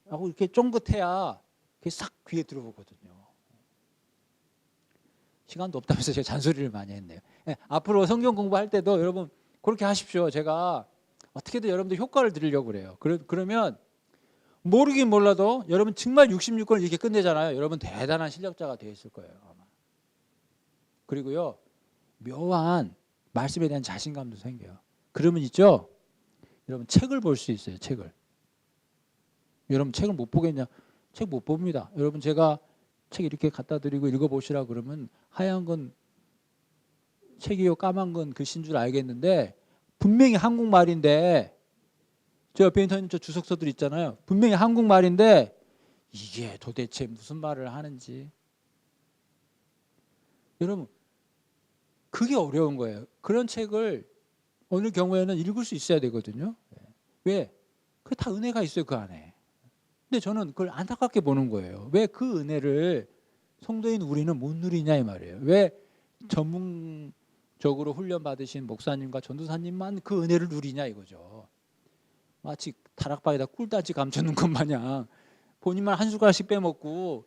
[SPEAKER 1] 하고 이렇게 쫑긋해야 그게 싹 귀에 들어오거든요. 시간도 없다면서 제가 잔소리를 많이 했네요. 앞으로 성경 공부할 때도 여러분 그렇게 하십시오. 제가 어떻게든 여러분들 효과를 드리려고 그래요. 그러면 모르긴 몰라도 여러분 정말 66권을 이렇게 끝내잖아요. 여러분 대단한 실력자가 되어 있을 거예요. 아마. 그리고요. 묘한 말씀에 대한 자신감도 생겨요. 그러면 있죠. 여러분 책을 볼 수 있어요. 책을. 여러분 책을 못 보겠냐? 책 못 봅니다. 여러분 제가 책 이렇게 갖다 드리고 읽어보시라 그러면 하얀 건 책이요 까만 건 글씨인 줄 알겠는데 분명히 한국말인데 저 옆에 있는 저 주석서들 있잖아요. 분명히 한국말인데 이게 도대체 무슨 말을 하는지 여러분 그게 어려운 거예요. 그런 책을 어느 경우에는 읽을 수 있어야 되거든요. 왜? 그 다 은혜가 있어요 그 안에. 근데 저는 그걸 안타깝게 보는 거예요. 왜 그 은혜를 성도인 우리는 못 누리냐 이 말이에요. 왜 전문적으로 훈련받으신 목사님과 전도사님만 그 은혜를 누리냐 이거죠. 마치 다락방에다 꿀단지 감춰놓은 것 마냥 본인만 한 숟가락씩 빼먹고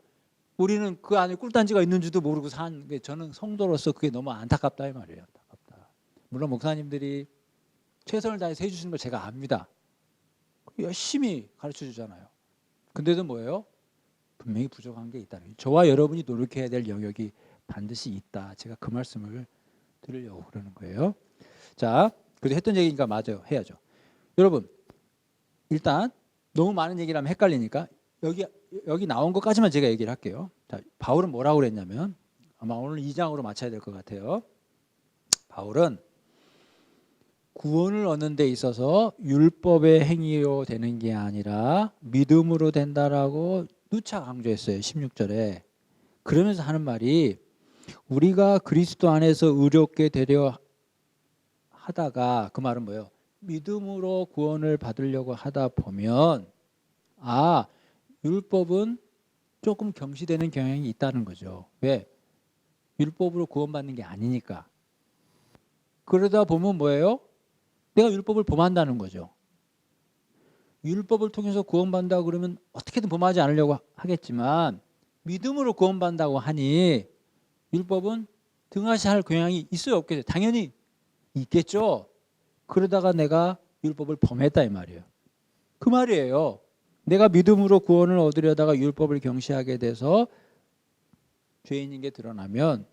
[SPEAKER 1] 우리는 그 안에 꿀단지가 있는 줄도 모르고 산 게 저는 성도로서 그게 너무 안타깝다 이 말이에요. 안타깝다. 물론 목사님들이 최선을 다해서 해주시는 걸 제가 압니다. 열심히 가르쳐 주잖아요. 근데도 뭐예요? 분명히 부족한 게 있다는 거예요. 저와 여러분이 노력해야 될 영역이 반드시 있다. 제가 그 말씀을 드리려고 그러는 거예요. 자, 그래도 했던 얘기니까 맞아요. 해야죠. 여러분, 일단 너무 많은 얘기를 하면 헷갈리니까 여기 나온 것까지만 제가 얘기를 할게요. 자, 바울은 뭐라고 그랬냐면 아마 오늘 2장으로 맞춰야 될 것 같아요. 바울은 구원을 얻는 데 있어서 율법의 행위로 되는 게 아니라 믿음으로 된다라고 누차 강조했어요. 16절에. 그러면서 하는 말이 우리가 그리스도 안에서 의롭게 되려 하다가 그 말은 뭐예요? 믿음으로 구원을 받으려고 하다 보면 율법은 조금 경시되는 경향이 있다는 거죠. 왜? 율법으로 구원받는 게 아니니까. 그러다 보면 뭐예요? 내가 율법을 범한다는 거죠. 율법을 통해서 구원받는다 그러면 어떻게든 범하지 않으려고 하겠지만 믿음으로 구원받는다고 하니 율법은 등하시할 경향이 있어요 없겠어요? 당연히 있겠죠. 그러다가 내가 율법을 범했다 이 말이에요. 그 말이에요. 내가 믿음으로 구원을 얻으려다가 율법을 경시하게 돼서 죄인인 게 드러나면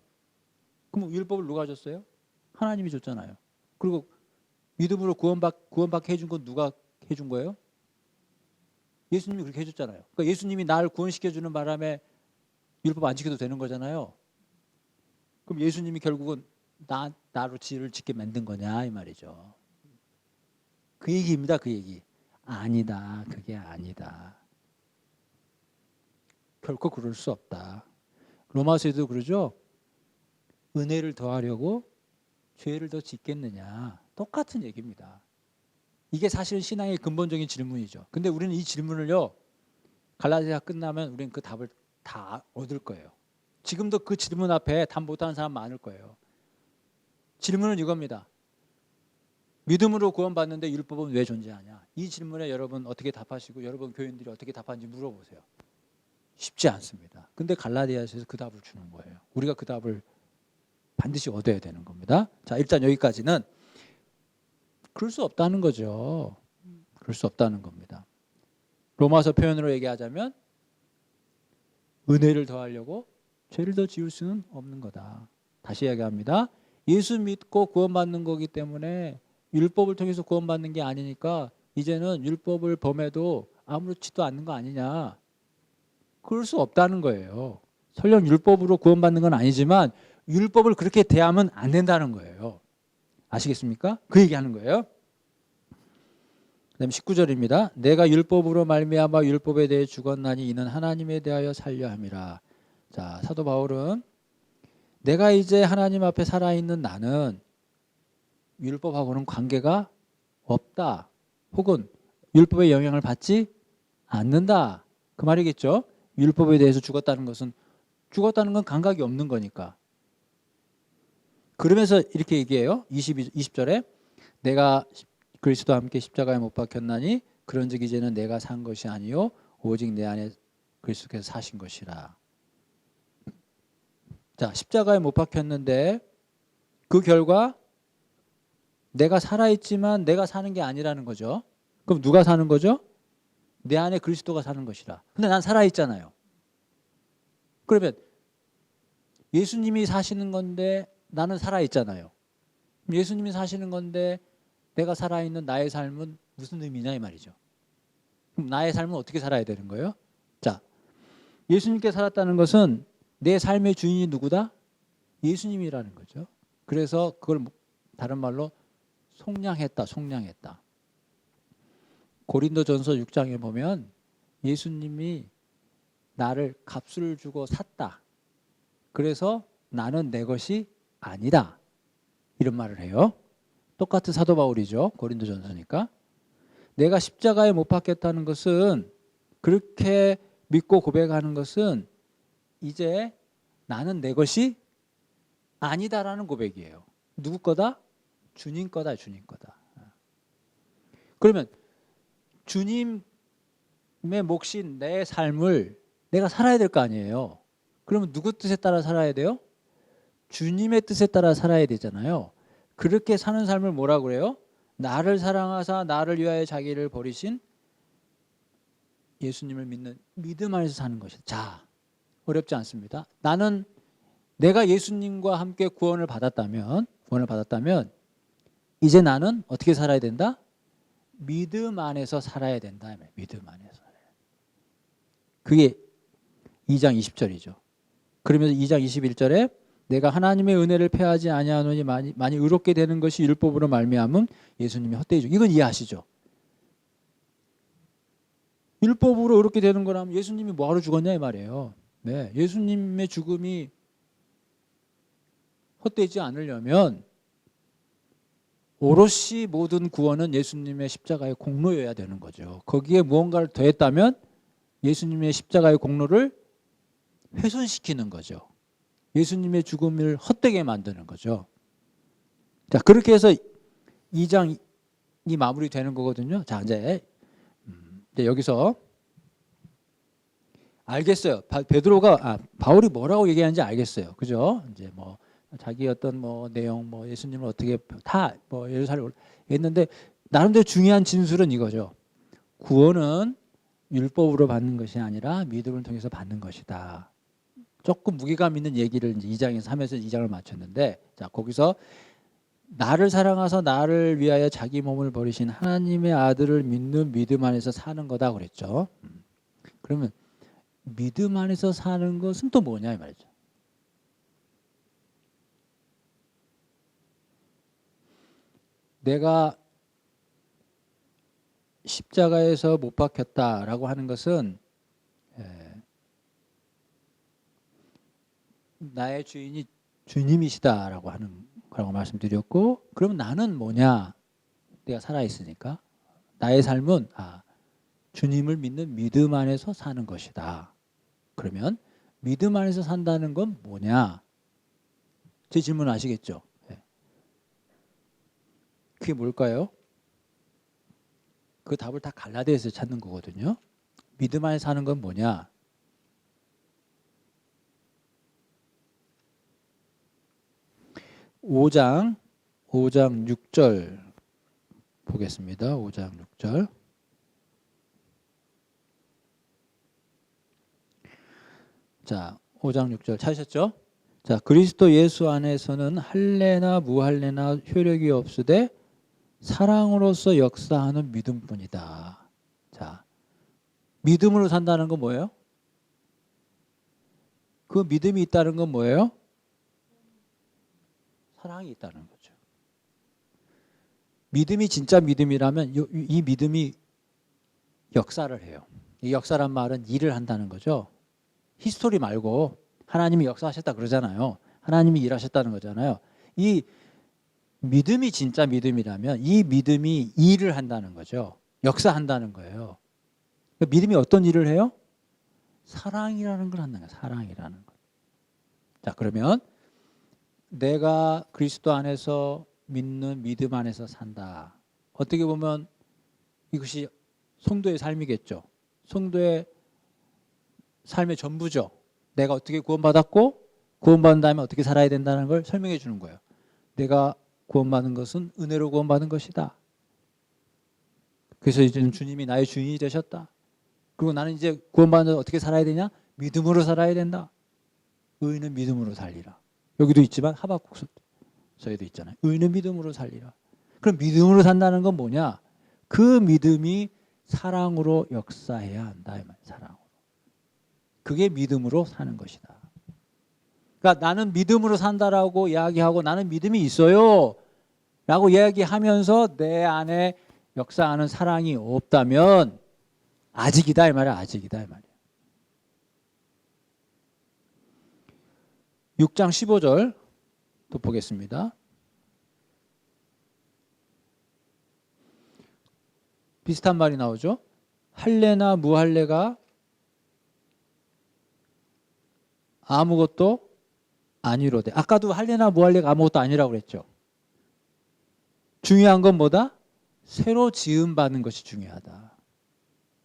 [SPEAKER 1] 그럼 율법을 누가 줬어요? 하나님이 줬잖아요. 그리고 믿음으로 구원받게 해준 건 누가 해준 거예요? 예수님이 그렇게 해줬잖아요. 그러니까 예수님이 나를 구원시켜주는 바람에 율법 안 지켜도 되는 거잖아요. 그럼 예수님이 결국은 나로 지를 짓게 만든 거냐 이 말이죠. 그 얘기입니다. 그 얘기. 아니다. 그게 아니다. 결코 그럴 수 없다. 로마서에도 그러죠. 은혜를 더하려고 죄를 더 짓겠느냐. 똑같은 얘기입니다. 이게 사실은 신앙의 근본적인 질문이죠. 근데 우리는 이 질문을요. 갈라디아 끝나면 우리는 그 답을 다 얻을 거예요. 지금도 그 질문 앞에 답 못하는 사람 많을 거예요. 질문은 이겁니다. 믿음으로 구원받는데 율법은 왜 존재하냐? 이 질문에 여러분 어떻게 답하시고 여러분 교인들이 어떻게 답하는지 물어보세요. 쉽지 않습니다. 근데 갈라디아서에서 그 답을 주는 거예요. 우리가 그 답을 반드시 얻어야 되는 겁니다. 자, 일단 여기까지는 그럴 수 없다는 거죠. 그럴 수 없다는 겁니다. 로마서 표현으로 얘기하자면 은혜를 더하려고 죄를 더 지을 수는 없는 거다. 다시 이야기합니다. 예수 믿고 구원받는 거기 때문에 율법을 통해서 구원받는 게 아니니까 이제는 율법을 범해도 아무렇지도 않는 거 아니냐. 그럴 수 없다는 거예요. 설령 율법으로 구원받는 건 아니지만 율법을 그렇게 대하면 안 된다는 거예요. 아시겠습니까? 그 얘기하는 거예요. 그다음 19절입니다. 내가 율법으로 말미암아 율법에 대해 죽었나니 이는 하나님에 대하여 살려 함이라. 자, 사도 바울은 내가 이제 하나님 앞에 살아있는 나는 율법하고는 관계가 없다. 혹은 율법의 영향을 받지 않는다. 그 말이겠죠. 율법에 대해서 죽었다는 건 감각이 없는 거니까. 그러면서 이렇게 얘기해요. 20절에 내가 그리스도와 함께 십자가에 못 박혔나니 그런즉 이제는 내가 산 것이 아니요 오직 내 안에 그리스도께서 사신 것이라. 자, 십자가에 못 박혔는데 그 결과 내가 살아있지만 내가 사는 게 아니라는 거죠. 그럼 누가 사는 거죠? 내 안에 그리스도가 사는 것이라. 근데 난 살아있잖아요. 그러면 예수님이 사시는 건데 나는 살아있잖아요. 예수님이 사시는 건데 내가 살아있는 나의 삶은 무슨 의미냐 이 말이죠. 그럼 나의 삶은 어떻게 살아야 되는 거예요? 자, 예수님께 살았다는 것은 내 삶의 주인이 누구다? 예수님이라는 거죠. 그래서 그걸 다른 말로 속량했다. 고린도전서 6장에 보면 예수님이 나를 값을 주고 샀다. 그래서 나는 내 것이 아니다. 이런 말을 해요. 똑같은 사도 바울이죠. 고린도전서니까. 내가 십자가에 못 박혔다는 것은 그렇게 믿고 고백하는 것은 이제 나는 내 것이 아니다라는 고백이에요. 누구 거다? 주님 거다. 그러면 주님의 몫인 내 삶을 내가 살아야 될 거 아니에요. 그러면 누구 뜻에 따라 살아야 돼요? 주님의 뜻에 따라 살아야 되잖아요. 그렇게 사는 삶을 뭐라고 그래요? 나를 사랑하사 나를 위하여 자기를 버리신 예수님을 믿는 믿음 안에서 사는 것이다. 자, 어렵지 않습니다. 나는 내가 예수님과 함께 구원을 받았다면 이제 나는 어떻게 살아야 된다? 믿음 안에서 살아야 된다. 믿음 안에서. 그게 2장 20절이죠. 그러면서 2장 21절에 내가 하나님의 은혜를 패하지 아니하노니 많이 의롭게 되는 것이 율법으로 말미암음 예수님이 헛되이 죽. 이건 이해하시죠? 율법으로 의롭게 되는 거라면 예수님이 뭐하러 죽었냐 이 말이에요. 네, 예수님의 죽음이 헛되지 않으려면 오롯이 모든 구원은 예수님의 십자가의 공로여야 되는 거죠. 거기에 무언가를 더했다면 예수님의 십자가의 공로를 훼손시키는 거죠. 예수님의 죽음을 헛되게 만드는 거죠. 자, 그렇게 해서 2장이 마무리되는 거거든요. 자, 이제 여기서 알겠어요. 바울이 뭐라고 얘기하는지 알겠어요. 그죠? 이제 뭐 자기 어떤 뭐 내용, 뭐 예수님을 어떻게 다 뭐 예루살렘 했는데 나름대로 중요한 진술은 이거죠. 구원은 율법으로 받는 것이 아니라 믿음을 통해서 받는 것이다. 조금 무게감 있는 얘기를 이제 2장에서 하면서 2장을 마쳤는데, 자, 거기서 나를 사랑하사 나를 위하여 자기 몸을 버리신 하나님의 아들을 믿는 믿음 안에서 사는 거다 그랬죠. 그러면 믿음 안에서 사는 것은 또 뭐냐 이 말이죠. 내가 십자가에서 못 박혔다라고 하는 것은 나의 주인이 주님이시다라고 하는 거라고 말씀드렸고, 그러면 나는 뭐냐? 내가 살아있으니까 나의 삶은 주님을 믿는 믿음 안에서 사는 것이다. 그러면 믿음 안에서 산다는 건 뭐냐? 제 질문 아시겠죠? 그게 뭘까요? 그 답을 다 갈라디아에서 찾는 거거든요. 믿음 안에 사는 건 뭐냐? 오 장 6절 보겠습니다. 5장 6절. 자, 5장 6절 찾으셨죠? 자, 그리스도 예수 안에서는 할례나 무할례나 효력이 없으되 사랑으로서 역사하는 믿음뿐이다. 자, 믿음으로 산다는 건 뭐예요? 그 믿음이 있다는 건 뭐예요? 사랑이 있다는 거죠. 믿음이 진짜 믿음이라면 이 믿음이 역사를 해요. 이 역사란 말은 일을 한다는 거죠. 히스토리 말고 하나님이 역사하셨다 그러잖아요. 하나님이 일하셨다는 거잖아요. 이 믿음이 진짜 믿음이라면 이 믿음이 일을 한다는 거죠. 역사한다는 거예요. 믿음이 어떤 일을 해요? 사랑이라는 걸 한다는 거예요. 사랑이라는 것. 자, 그러면 내가 그리스도 안에서 믿는 믿음 안에서 산다. 어떻게 보면 이것이 성도의 삶이겠죠. 성도의 삶의 전부죠. 내가 어떻게 구원받았고 구원받은 다음에 어떻게 살아야 된다는 걸 설명해 주는 거예요. 내가 구원받은 것은 은혜로 구원받은 것이다. 그래서 이제 주님이 나의 주인이 되셨다. 그리고 나는 이제 구원받은 어떻게 살아야 되냐? 믿음으로 살아야 된다. 의인은 믿음으로 살리라. 여기도 있지만 하박국서에도 있잖아요. 의인은 믿음으로 살리라. 그럼 믿음으로 산다는 건 뭐냐? 그 믿음이 사랑으로 역사해야 한다. 이 말. 사랑으로. 그게 믿음으로 사는 것이다. 그러니까 나는 믿음으로 산다라고 이야기하고 나는 믿음이 있어요 라고 이야기하면서 내 안에 역사하는 사랑이 없다면 아직이다 이 말이야. 아직이다 이 말이야. 6장 15절 또 보겠습니다. 비슷한 말이 나오죠. 할례나 무할례가 아무것도 아니로되. 아까도 할례나 무할례가 아무것도 아니라고 그랬죠. 중요한 건 뭐다? 새로 지음받는 것이 중요하다.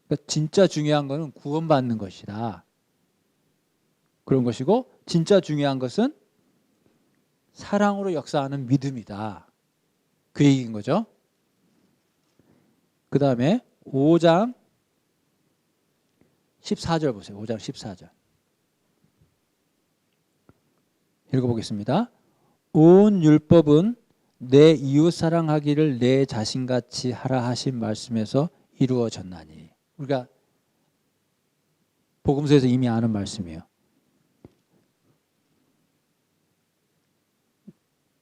[SPEAKER 1] 그러니까 진짜 중요한 것은 구원받는 것이다. 그런 것이고 진짜 중요한 것은 사랑으로 역사하는 믿음이다. 그 얘기인 거죠. 그 다음에 5장 14절 보세요. 5장 14절. 읽어보겠습니다. 온 율법은 내 이웃 사랑하기를 내 자신같이 하라 하신 말씀에서 이루어졌나니. 우리가 복음서에서 이미 아는 말씀이에요.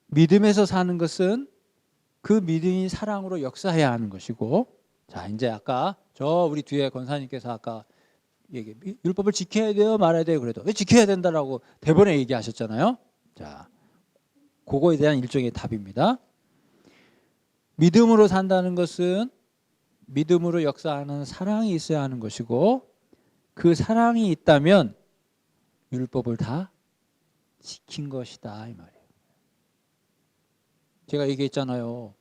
[SPEAKER 1] 믿음에서 사는 것은 그 믿음이 사랑으로 역사해야 하는 것이고, 자 이제 아까 우리 뒤에 권사님께서 아까 율법을 지켜야 돼요 말아야 돼요 그래도 왜 지켜야 된다라고 대본에 얘기하셨잖아요. 자 그거에 대한 일종의 답입니다. 믿음으로 산다는 것은 믿음으로 역사하는 사랑이 있어야 하는 것이고 그 사랑이 있다면 율법을 다 지킨 것이다 이 말이에요. 제가 얘기했잖아요.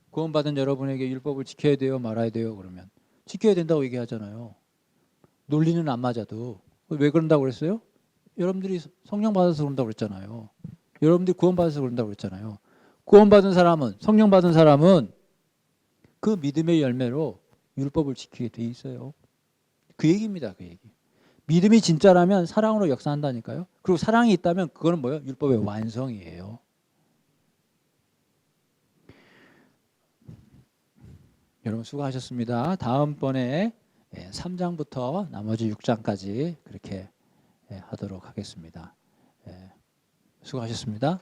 [SPEAKER 1] 구원받은 여러분에게 율법을 지켜야 돼요 말아야 돼요 그러면 지켜야 된다고 얘기하잖아요. 논리는 안 맞아도. 왜 그런다고 그랬어요? 여러분들이 성령 받아서 그런다고 그랬잖아요. 여러분들이 구원받아서 그런다고 그랬잖아요. 구원받은 사람은, 성령 받은 사람은 그 믿음의 열매로 율법을 지키게 돼 있어요. 그 얘기입니다. 그 얘기. 믿음이 진짜라면 사랑으로 역사한다니까요. 그리고 사랑이 있다면 그거는 뭐예요? 율법의 완성이에요. 여러분 수고하셨습니다. 다음번에 3장부터 나머지 6장까지 그렇게 하도록 하겠습니다. 수고하셨습니다.